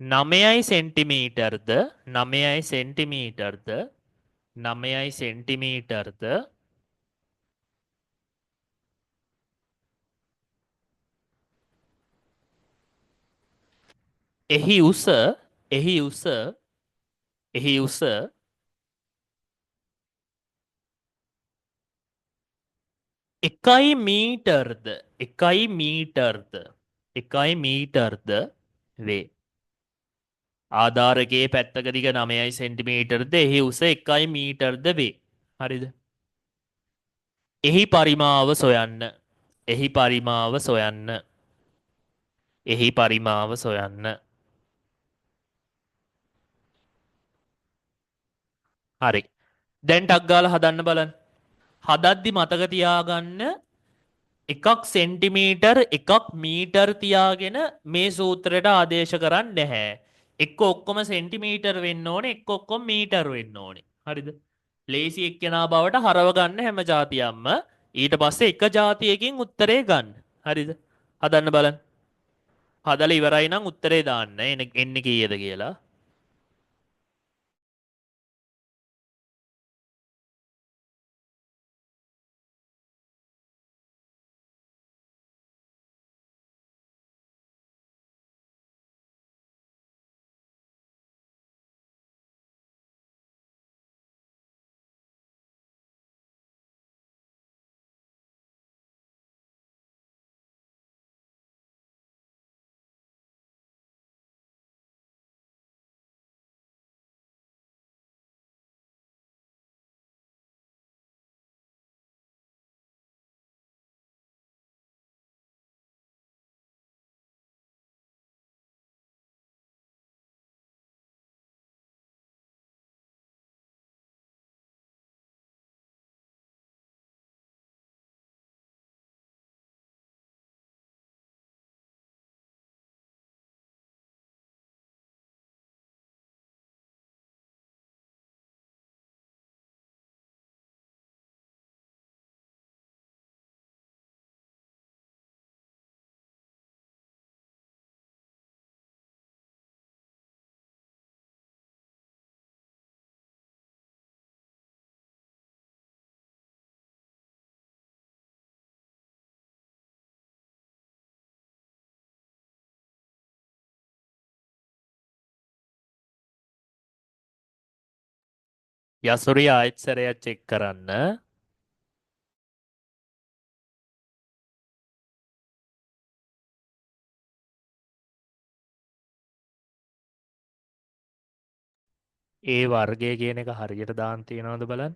9යි සෙන්ටිමීටර්ද 9යි සෙන්ටිමීටර්ද 9යි සෙන්ටිමීටර්ද එහි උස එහි උස එහි උස එකයි මීටර්ද එකයි මීටර්ද වේ. ආධාරකයේ පැත්තක දිග 9යි සෙන්ටිමීටර්ද එහි උස 1යි මීටර්ද වේ. හරිද? එහි පරිමාව සොයන්න. එහි පරිමාව සොයන්න. එහි පරිමාව සොයන්න. හරි. දැන් ටක් ගාලා හදන්න බලන්න. හදද්දි මතක තියාගන්න එකක් සෙන්ටිමීටර් එකක් මීටර් තියාගෙන මේ සූත්‍රයට ආදේශ කරන්න නැහැ. එක්ක ඔක්කොම සෙන්ටිමීටර් වෙන්න ඕනේ එක්ක ඔක්කොම මීටර් වෙන්න ඕනේ. හරිද? ලේසි එක්කෙනා බවට හරව ගන්න හැම જાතියක්ම ඊට පස්සේ එක જાතියකින් උත්තරේ ගන්න. හරිද? හදන්න බලන්න. හදලා ඉවරයි නම් උත්තරේ දාන්න එන්නේ කීයද කියලා. යසුරිය ආයෙත් සැරයක් චෙක් කරන්න. ඒ වර්ගය කියන එක හරියට දාන්න තියනවද බලන්න.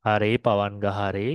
හරි පවන් ගහරි.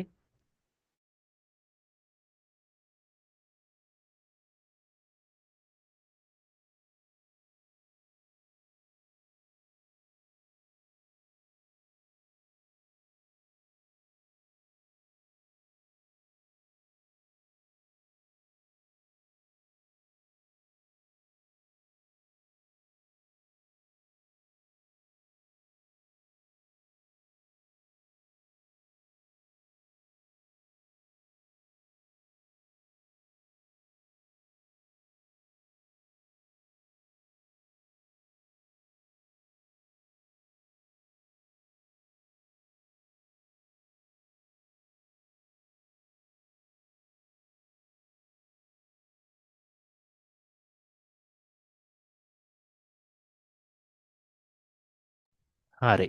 හරි.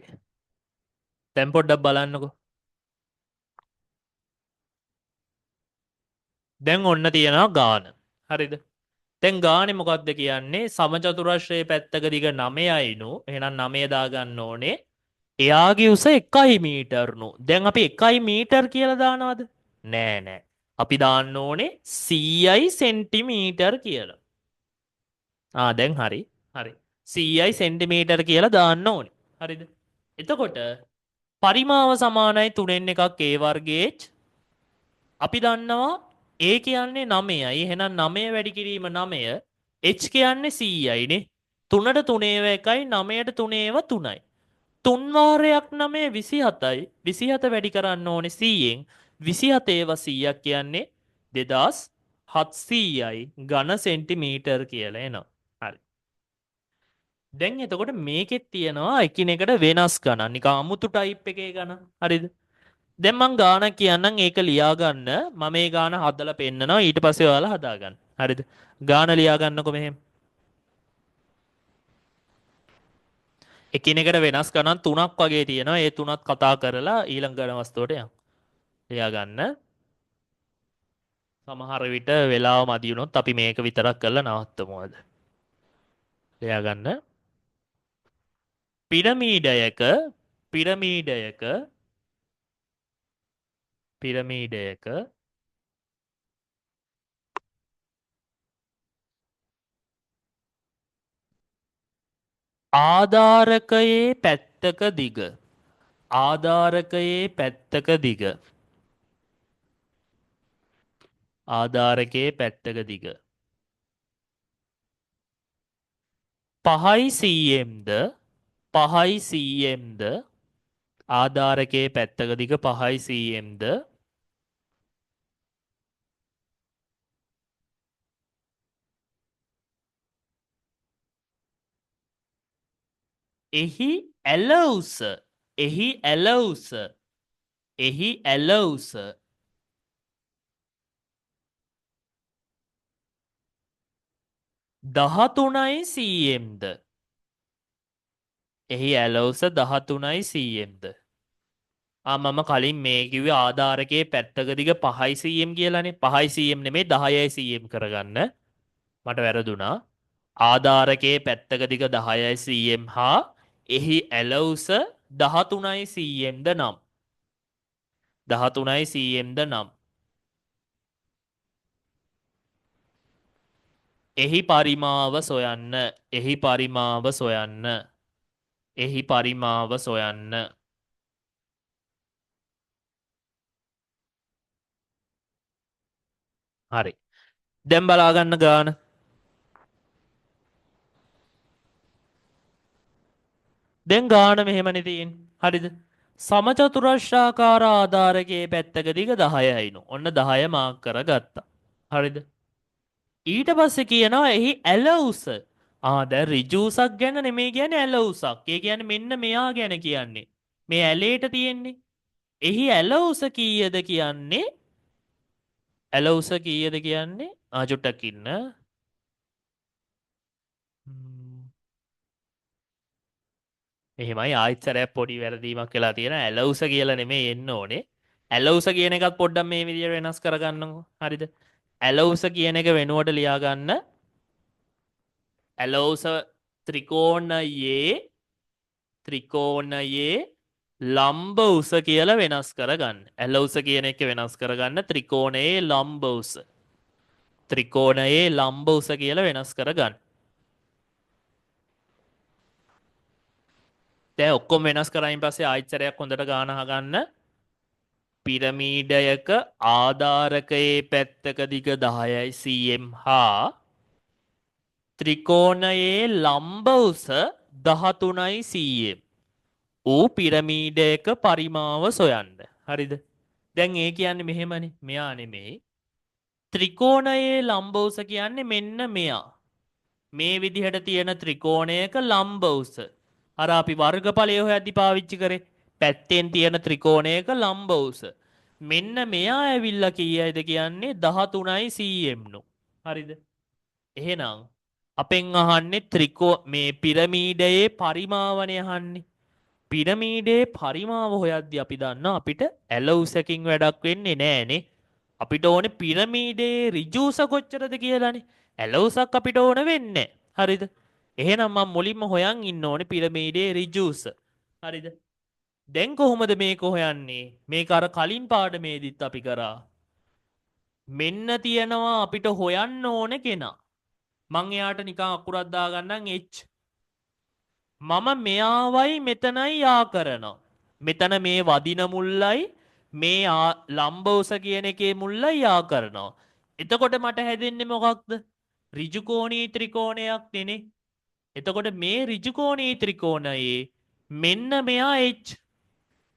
දැන් පොඩ්ඩක් බලන්නකෝ. දැන් ඔන්න තියෙනවා ගාන. හරිද? දැන් ගානේ මොකක්ද කියන්නේ? සමචතුරස්‍රයේ පැත්තක දිග 9යිනු. එහෙනම් 9 දාගන්න ඕනේ. එයාගේ උස 1 මීටර්නු. දැන් අපි 1 මීටර් කියලා දානවද? නෑ නෑ. අපි දාන්න ඕනේ 100යි සෙන්ටිමීටර් කියලා. දැන් හරි. හරි. 100යි සෙන්ටිමීටර් කියලා දාන්න ඕනේ. හරිද? එතකොට පරිමාව සමානයි 3න් එකක් ඒ වර්ගයේ අපි දන්නවා A කියන්නේ 9යි. එහෙනම් 9 වැඩි කිරීම 9. H කියන්නේ 100යිනේ. 3ට 3 ඒවා 1යි 9ට 3 ඒවා 3යි. 3 වාරයක් 9 27යි. 27 වැඩි කරන්න ඕනේ 100ෙන්. 27 ඒවා 100ක් කියන්නේ 2700යි ඝන සෙන්ටිමීටර් කියලා එනවා. හරි. දැන් එතකොට මේකෙත් තියෙනවා එකිනෙකට වෙනස් ගණන්. නිකන් අමුතු ටයිප් එකේ ගණන්. හරිද? දැන් මං ගානක් කියන්නම් ඒක ලියා ගන්න. මම මේ ගාන හදලා පෙන්නනවා ඊට පස්සේ ඔයාලා හදා ගන්න. හරිද? ගාන ලියා ගන්නකො මෙහෙම. එකිනෙකට වෙනස් ගණන් තුනක් වගේ තියෙනවා. ඒ තුනත් කතා කරලා ඊළඟ ගණන් වස්තුවට යන්න. ලියා ගන්න. සමහර විට වෙලාව මදි වුණොත් අපි මේක විතරක් කරලා නවත්තමු අද. ලියා ගන්න. පිරමීඩයක පිරමීඩයක පිරමීඩයක ආධාරකයේ පැත්තක දිග ආධාරකයේ පැත්තක දිග ආධාරකයේ පැත්තක දිග 5යි cmද 5යි cmද ආධාරකයේ පැත්තක දිග 5යි cmද එහි ඇල උස එහි ඇල උස එහි ඇල උස 13යි cmද එහි ඇල උස 13යි cmද මම කලින් මේ කිව්වේ ආධාරකයේ පැත්තක දිග 5යි cm කියලානේ 5යි cm නෙමෙයි 10යි cm කරගන්න මට වැරදුනා ආධාරකයේ පැත්තක දිග 10යි cm හා එහි ඇල උස 13යි cmද නම් 13යි cmද නම් එහි පරිමාව සොයන්න එහි පරිමාව සොයන්න එහි පරිමාව සොයන්න හරි දැන් බලා ගන්න ගාන දැන් ගාන මෙහෙමනේ තියෙන්නේ හරිද සමචතුරස්‍රාකාර ආධාරකයේ පැත්තක දිග 10යිනු ඔන්න 10 මාක් කරගත්තා හරිද ඊට පස්සේ කියනවා එහි ඇල උස දැන් ඍජු උසක් ගැන නෙමෙයි කියන්නේ ඇල උසක් ඒ කියන්නේ මෙන්න මෙයා ගැන කියන්නේ මේ ඇලේට තියෙන්නේ එහි ඇල උස කීයද කියන්නේ ඇල උස කීයද කියන්නේ ආජුට්ටක් ඉන්න. එහෙමයි ආයෙත් සැරයක් පොඩි වැරදීමක් වෙලා තියෙන ඇල උස කියලා නෙමෙයි එන්න ඕනේ. ඇල උස කියන එකත් පොඩ්ඩක් මේ විදිහට වෙනස් කරගන්නකො. හරිද? ඇල උස කියන එක වෙනුවට ලියා ගන්න ඇල උස ත්‍රිකෝණයේ ත්‍රිකෝණයේ ලම්බ උස කියලා වෙනස් කරගන්න. ඇල උස කියන එක වෙනස් කරගන්න ත්‍රිකෝණයේ ලම්බ උස. ත්‍රිකෝණයේ ලම්බ උස කියලා වෙනස් කරගන්න. දැන් ඔක්කොම වෙනස් කරායින් පස්සේ ආයෙත් සැරයක් හොඳට ගාන අහගන්න. පිරමීඩයක ආධාරකයේ පැත්තක දිග 10යි cm හා ත්‍රිකෝණයේ ලම්බ උස 13යි cm ඌ පිරමීඩයක පරිමාව සොයන්න. හරිද? දැන් ඒ කියන්නේ මෙහෙමනේ. මෙයා නෙමෙයි. ත්‍රිකෝණයේ ලම්බ උස කියන්නේ මෙන්න මෙයා. මේ විදිහට තියෙන ත්‍රිකෝණයක ලම්බ උස. අර අපි වර්ගඵලය හොයද්දි පාවිච්චි කරේ පැත්තෙන් තියෙන ත්‍රිකෝණයක ලම්බ උස. මෙන්න මෙයා ඇවිල්ලා කීයද කියන්නේ 13යි cm නු. හරිද? එහෙනම් අපෙන් අහන්නේ මේ පිරමීඩයේ පරිමාවනේ අහන්නේ. පිරමීඩයේ පරිමාව හොයද්දි අපි දන්නවා අපිට ඇල උසකින් වැඩක් වෙන්නේ නෑනේ. අපිට ඕනේ පිරමීඩයේ ඍජු උස කොච්චරද කියලානේ. ඇල උසක් අපිට ඕන වෙන්නේ. හරිද? එහෙනම් මම මුලින්ම හොයන් ඉන්න ඕනේ පිරමීඩයේ ඍජු උස. හරිද? දැන් කොහොමද මේක හොයන්නේ? මේක අර කලින් පාඩමේදීත් අපි කරා. මෙන්න තියෙනවා අපිට හොයන්න ඕනේ කෙනා. මං එයාට නිකන් අකුරක් දාගන්නම් H. මම මෙයාවයි මෙතනයි යා කරනවා. මෙතන මේ වදින මුල්ලයි මේ ලම්බ උස කියන එකේ මුල්ලයි යා කරනවා. එතකොට මට හැදෙන්නේ මොකක්ද? ඍජුකෝණී ත්‍රිකෝණයක් නෙනේ. එතකොට මේ ඍජුකෝණී ත්‍රිකෝණයේ මෙන්න මෙයා H.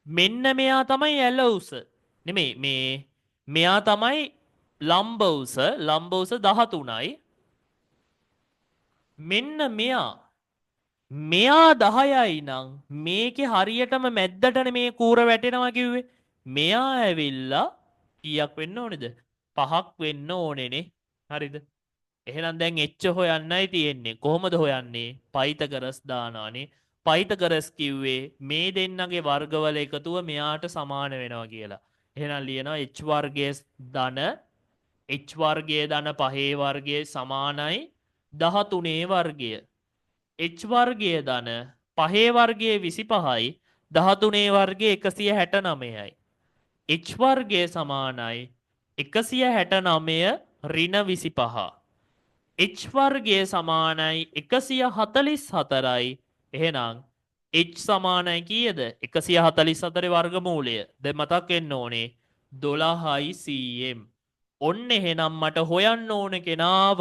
මෙන්න මෙයා තමයි ඇල උස. නෙමෙයි මෙයා තමයි ලම්බ උස. ලම්බ උස 13යි. මෙන්න මෙයා 10යි නම් මේකේ හරියටම මැද්දටනේ මේ කූර වැටෙනවා කිව්වේ. මෙයා ඇවිල්ලා කීයක් වෙන්න ඕනේද? 5ක් වෙන්න ඕනේනේ. හරිද? එහෙනම් දැන් එච්ච හොයන්නයි තියෙන්නේ. කොහොමද හොයන්නේ? පයිතගරස් දානානේ. පයිතගරස් කිව්වේ මේ දෙන්නගේ වර්ගවල එකතුව මෙයාට සමාන වෙනවා කියලා. එහෙනම් ලියනවා h වර්ගයේ ධන h වර්ගයේ ධන 5 වර්ගයේ සමානයි 13 වර්ගය. h වර්ගයේ ධන 5 වර්ගයේ 25යි 13 වර්ගයේ 169යි. h වර්ගයේ සමානයි 169 ඍණ 25. h වර්ගයේ සමානයි 144යි. එහෙනම් h සමානයි කීයද? 144 වර්ගමූලය. දැන් මතක් වෙන්න ඕනේ 12යි cm. ඔන්න එහෙනම් මට හොයන්න ඕන කෙනාව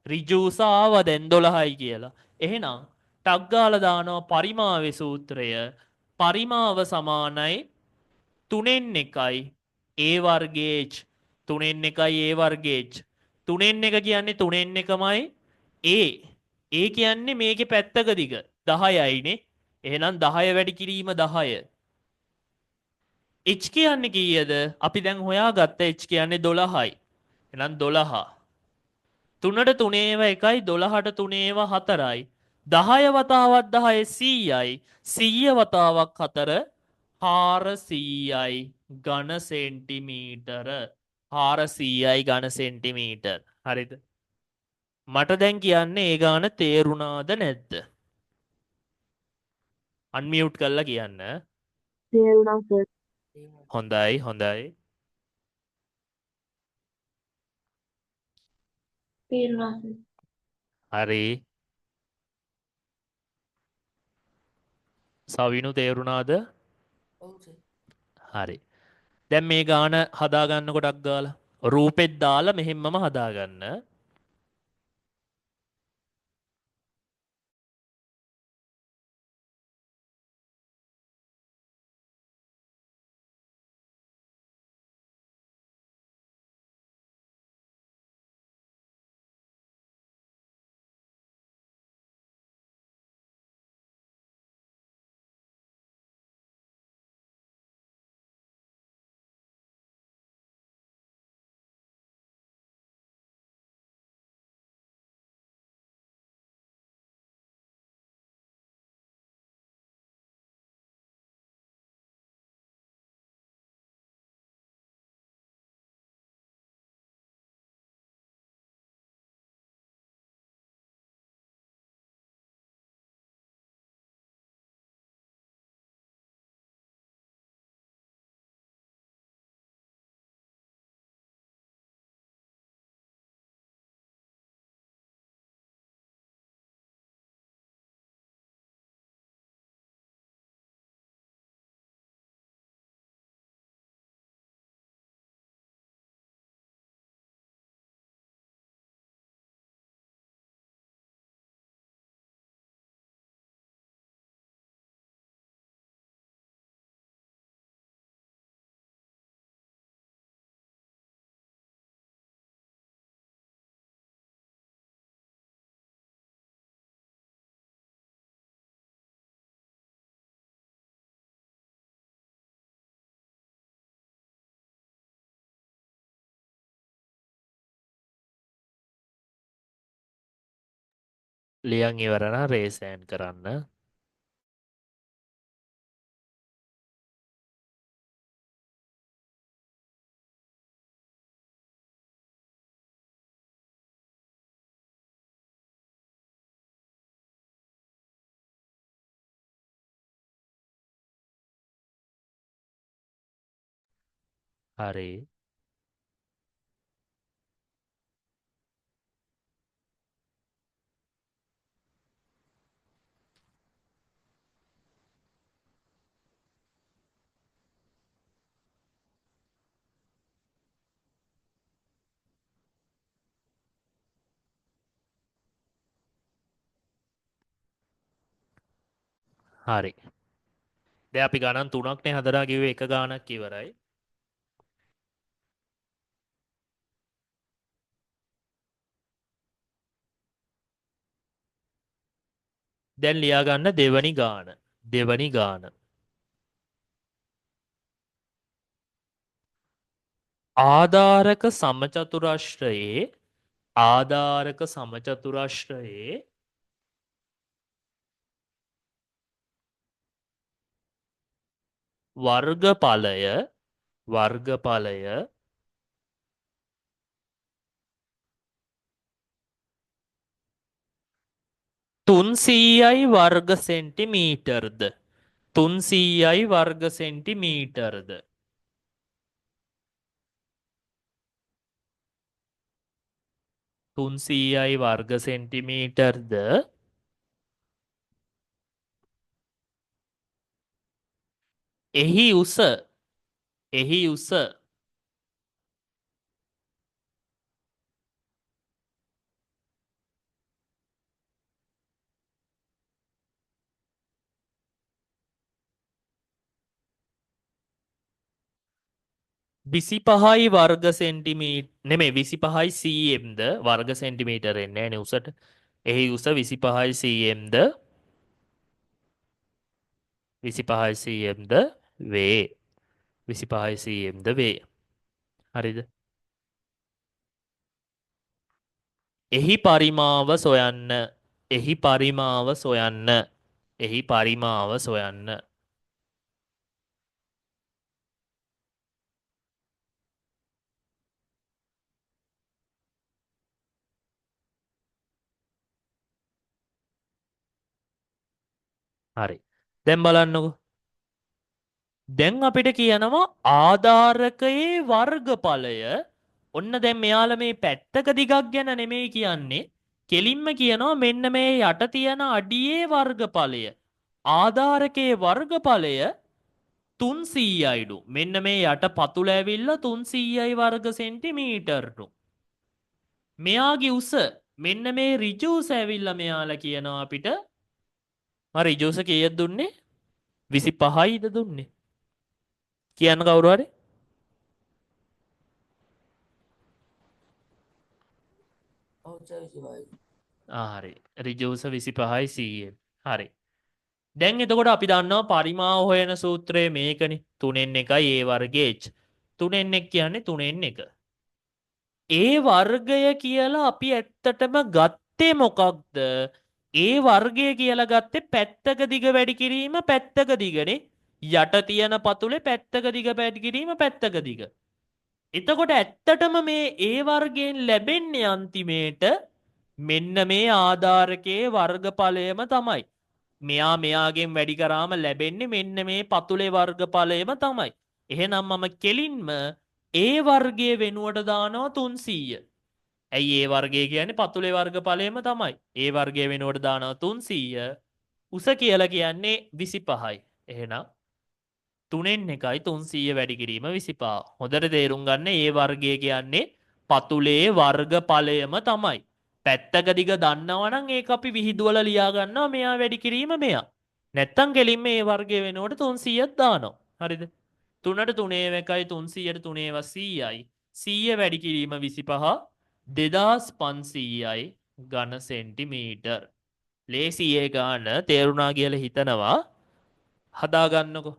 ඍජු උස ආව දැන් 12යි කියලා. එහෙනම් ටක් ගාලා දානවා පරිමාවේ සූත්‍රය. පරිමාව සමානයි 3න් 1යි a වර්ගයේ h. 3න් 1යි a වර්ගයේ h. 3න් 1 කියන්නේ 3න් 1මයි a. a කියන්නේ මේකේ පැත්තක දිග 10යිනේ. එහෙනම් 10 වැඩි කිරීම 10. h කියන්නේ කීයද? අපි දැන් හොයාගත්ත h කියන්නේ 12යි. එහෙනම් 12. 3ට 3 ඒවා 1යි 12ට 3 ඒවා 4යි. 10 වතාවක් 10 100යි. 100 වතාවක් 4 400යි ඝන සෙන්ටිමීටර. 400යි ඝන සෙන්ටිමීටර. හරිද? මට දැන් කියන්න ඒ ගාන තේරුණාද නැද්ද? අන්මියුට් කරලා කියන්න. තේරුණා සර්. හොඳයි හොඳයි. තේරුණා සර්. හරි. සවිනු තේරුණාද? ඔව් සර්. හරි. දැන් මේ ගාන හදාගන්න කොටක් දාලා රූපෙත් දාලා මෙහෙම්මම හදාගන්න. ලියන් ඉවරන රේසෑන් කරන්න. හරි. හරි. දැන් අපි ගණන් තුනක්නේ හදලා කිව්වේ එක ගානක් ඉවරයි. දැන් ලියා ගන්න දෙවනි ගාන. දෙවනි ගාන. ආධාරක සමචතුරස්‍රයේ ආධාරක සමචතුරස්‍රයේ වර්ගඵලය 300යි වර්ග සෙන්ටිමීටර්ද 300යි වර්ග සෙන්ටිමීටර්ද 300යි වර්ග සෙන්ටිමීටර්ද එහි උස විසිපහයි වර්ග සෙන්ටිමීට් නෙමේ විසිපහයි සීම්ද වර්ග සෙන්ටිමීටර් එන්නේ නේ උසට එහි උස විසිපහයි සීම්ද විසිපහයි සීම්ද වේ විසිපහයි සීම්ද වේ හරිද එහි පරිමාව සොයන්න එහි පරිමාව සොයන්න එහි පරිමාව සොයන්න හරි දැන් බලන්නකෝ දැන් අපිට කියනවා ආධාරකයේ වර්ගඵලය ඔන්න දැන් මෙයාලා මේ පැත්තක දිගක් ගැන නෙමෙයි කියන්නේ කෙලින්ම කියනවා මෙන්න මේ යට තියෙන අඩියේ වර්ගඵලය ආධාරකයේ වර්ගඵලය 300යිලු මෙන්න මේ යට පතුල ඇවිල්ලා 300යි වර්ග සෙන්ටිමීටර්ලු මෙයාගේ උස මෙන්න මේ ඍජු උස ඇවිල්ලා මෙයාලා කියනවා අපිට ඍජු උස කීයද දුන්නේ 25යිද දුන්නේ කියන්න කවුරු හරි හරි ඍජු උස 25යි 100යි හරි දැන් එතකොට අපි දන්නවා පරිමාව හොයන සූත්‍රය මේකනේ 3n එකයි a වර්ගයේ h 3n එක කියන්නේ 3n එක ඒ වර්ගය කියලා අපි ඇත්තටම ගත්තේ මොකක්ද ඒ වර්ගය කියලා ගත්තේ පැත්තක දිග වැඩි කිරීම පැත්තක දිගනේ යට තියෙන පතුලේ පැත්තක දිග වැඩි කිරීම පැත්තක දිග එතකොට ඇත්තටම මේ ඒ වර්ගයෙන් ලැබෙන්නේ අන්තිමේට මෙන්න මේ ආධාරකයේ වර්ගඵලයම තමයි මෙයාගෙන් වැඩි කරාම ලැබෙන්නේ මෙන්න මේ පතුලේ වර්ගඵලයම තමයි එහෙනම් මම කෙලින්ම ඒ වර්ගයේ වෙනුවට දානවා 300 ඇයි ඒ වර්ගය කියන්නේ පතුලේ වර්ගඵලයම තමයි ඒ වර්ගය වෙනුවට දානවා 300 උස කියලා කියන්නේ 25යි එහෙනම් 3n එකයි 300 වැඩි කිරීම 25 හොඳට තේරුම් ගන්න ඒ වර්ගය කියන්නේ පතුලේ වර්ගඵලයම තමයි පැත්තක දිග දන්නවනම් ඒක අපි විහිදුවලා ලියා ගන්නවා මෙයා වැඩි කිරීම මෙයා නැත්තම් කෙලින්ම මේ වර්ගය වෙනුවට 300ක් දානවා හරිද 3ට 3 එකයි 300ට 3 ඒවා 100යි 100 වැඩි කිරීම 25 2500යි ඝන සෙන්ටිමීටර් ලේසි ඒ ගාන තේරුණා කියලා හිතනවා හදාගන්නකෝ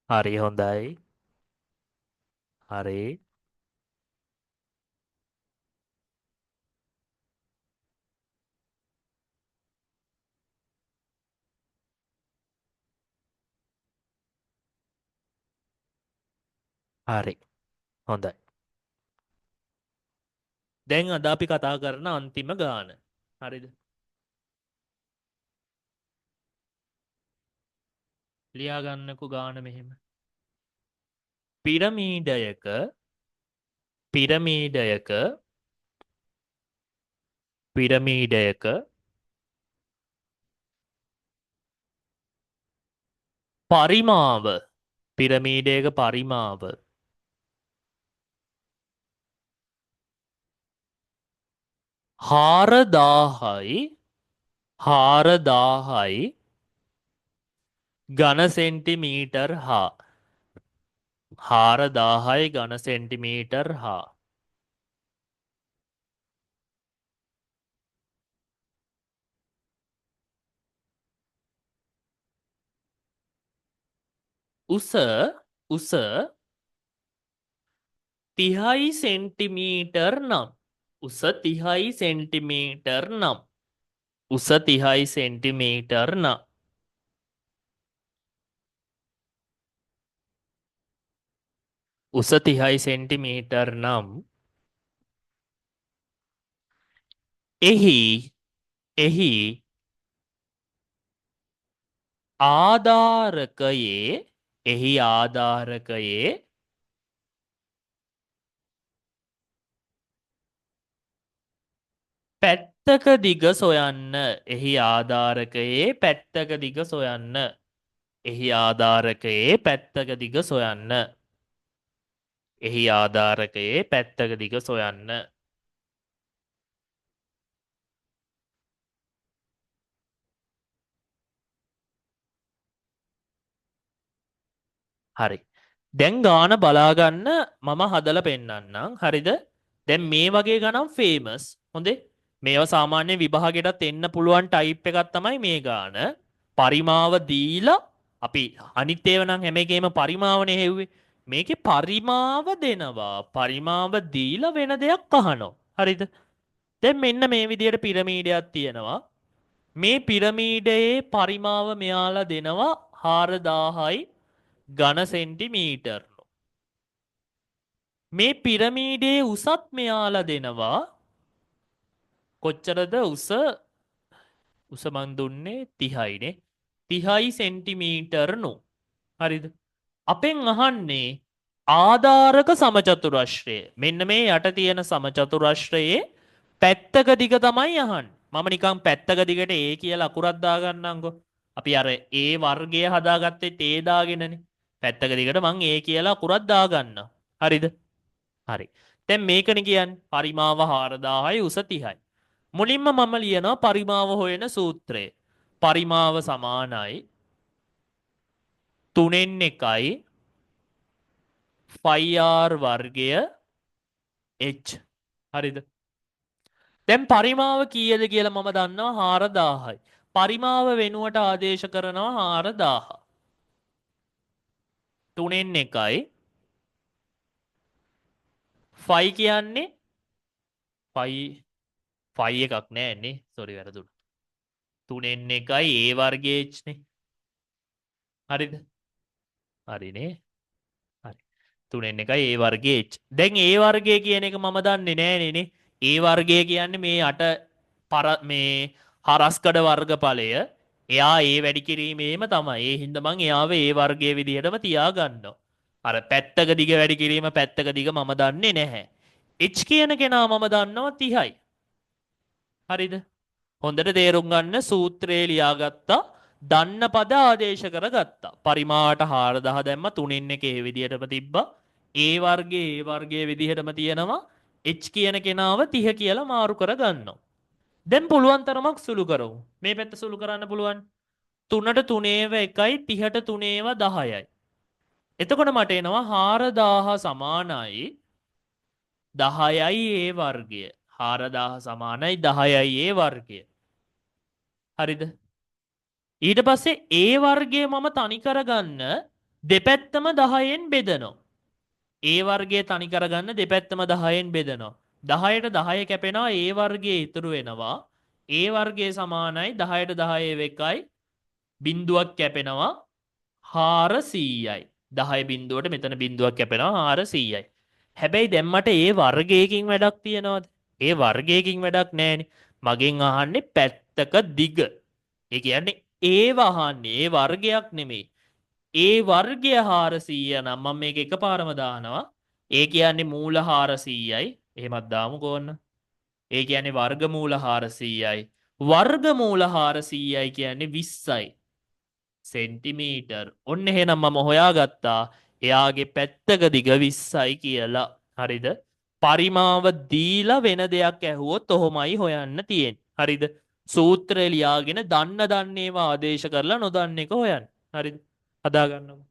හරි හොඳයි. හරි. හරි. හොඳයි. දැන් අද අපි කතා කරන අන්තිම ගාන. හරිද? ලියා ගන්නකෝ ගාන මෙහෙම. පිරමීඩයක පිරමීඩයක පිරමීඩයක පරිමාව පිරමීඩයක පරිමාව 4000යි 4000යි ඝන සෙන්ටිමීටර් හා 4000යි ඝන සෙන්ටිමීටර් හා උස උස 30යි සෙන්ටිමීටර් නම් උස 30යි සෙන්ටිමීටර් නම් උස 30යි සෙන්ටිමීටර් නම් උස 30යි සෙන්ටිමීටර් නම් එහි එහි ආධාරකයේ එහි ආධාරකයේ පැත්තක දිග සොයන්න එහි ආධාරකයේ පැත්තක දිග සොයන්න එහි ආධාරකයේ පැත්තක දිග සොයන්න එහි ආධාරකයේ පැත්තක දිග සොයන්න හරි දැන් ගාන බලාගන්න මම හදලා පෙන්නන්නම් හරිද දැන් මේ වගේ ගණන් ෆේමස් හොඳේ මේවා සාමාන්‍ය විභාගයටත් එන්න පුළුවන් ටයිප් එකක් තමයි මේ ගාන පරිමාව දීලා අපි අනිත් ඒවා නම් හැම එකේම පරිමාවනේ හෙව්වේ මේකේ පරිමාව දෙනවා පරිමාව දීලා වෙන දෙයක් අහනවා හරිද දැන් මෙන්න මේ විදිහට පිරමීඩයක් තියෙනවා මේ පිරමීඩයේ පරිමාව මෙයාලා දෙනවා 4000යි ඝන සෙන්ටිමීටර්ලු මේ පිරමීඩයේ උසත් මෙයාලා දෙනවා කොච්චරද උස මන් දුන්නේ 30යිනේ 30යි සෙන්ටිමීටර්නු හරිද අපෙන් අහන්නේ ආධාරක සමචතුරස්‍රය මෙන්න මේ යට තියෙන සමචතුරස්‍රයේ පැත්තක දිග තමයි අහන්නේ මම නිකන් පැත්තක දිගට A කියලා අකුරක් දාගන්නම්කෝ අපි අර A වර්ගය හදාගත්තේ A දාගෙනනේ පැත්තක දිගට මං A කියලා අකුරක් දාගන්නවා හරිද හරි දැන් මේකනේ කියන්නේ පරිමාව 4000යි උස 30යි මුලින්ම මම ලියනවා පරිමාව හොයන සූත්‍රය පරිමාව සමානයි 3න් 1යි ෆයිර් වර්ගය h හරිද දැන් පරිමාව කීයද කියලා මම දන්නවා 4000යි පරිමාව වෙනුවට ආදේශ කරනවා 4000 3න් 1යි ෆයි කියන්නේ ෆයි එකක් නෑනේ සොරි වැරදුනා 3න් 1යි A වර්ගයේ h නේ හරිද හරිනේ හරි 3න් 1යි A වර්ගයේ h දැන් A වර්ගය කියන එක මම දන්නේ නෑනේ A වර්ගය කියන්නේ මේ අට මේ හරස්කඩ වර්ගඵලය එයා ඒ වැඩි කිරීමේම තමයි ඒ හින්දා මං එයාව ඒ වර්ගයේ විදිහටම තියාගන්නවා අර පැත්තක දිග වැඩි කිරීම පැත්තක දිග මම දන්නේ නැහැ h කියන කෙනා මම දන්නවා 30යි හරිද හොඳට තේරුම් ගන්න සූත්‍රය ලියාගත්තා දන්න පද ආදේශ කරගත්තා පරිමාවට 4000 දැම්ම 3න් 1 ඒ විදිහටම තිබ්බා A වර්ගයේ විදිහටම තියෙනවා h කියන කෙනාව 30 කියලා මාරු කරගන්නවා දැන් පුළුවන් තරමක් සුළු කරමු මේ පැත්ත සුළු කරන්න පුළුවන් 3ට 3ඒව 1යි 30ට 3ඒව 10යි එතකොට මට එනවා 4000 සමානයි 10යි A වර්ගය 4000 සමානයි 10යි A වර්ගය හරිද ඊට පස්සේ A වර්ගය මම තනි කරගන්න දෙපැත්තම 10න් බෙදනවා. ඒ වර්ගය තනි කරගන්න දෙපැත්තම 10න් බෙදනවා. 10ට 10 කැපෙනවා ඒ වර්ගයේ ඉතුරු වෙනවා. ඒ වර්ගයේ සමානයි 10ට 10 එකයි බිඳුවක් කැපෙනවා 400යි. 10 බිඳුවට මෙතන බිඳුවක් කැපෙනවා 400යි. හැබැයි දැන් මට ඒ වර්ගයකින් වැඩක් තියනවද? ඒ වර්ගයකින් වැඩක් නැහැනේ. මගෙන් අහන්නේ පැත්තක දිග. ඒ කියන්නේ ඒව අහන්නේ ඒ වර්ගයක් නෙමෙයි. ඒ වර්ගය 400 නම් මම මේක එකපාරම දානවා. ඒ කියන්නේ මූල 400යි. එහෙමත් දාමුකෝ ඔන්න. ඒ කියන්නේ වර්ගමූල 400යි. වර්ගමූල 400යි කියන්නේ 20යි. සෙන්ටිමීටර්. ඔන්න එහෙනම් මම හොයාගත්තා එයාගේ පැත්තක දිග 20යි කියලා. හරිද? පරිමාව දීලා වෙන දෙයක් ඇහුවොත් ඔහොමයි හොයන්න තියෙන්නේ. හරිද? සූත්‍රය ලියාගෙන දන්න ඒවා ආදේශ කරලා නොදන්න එක හොයන්න. හරිද? හදාගන්නමු.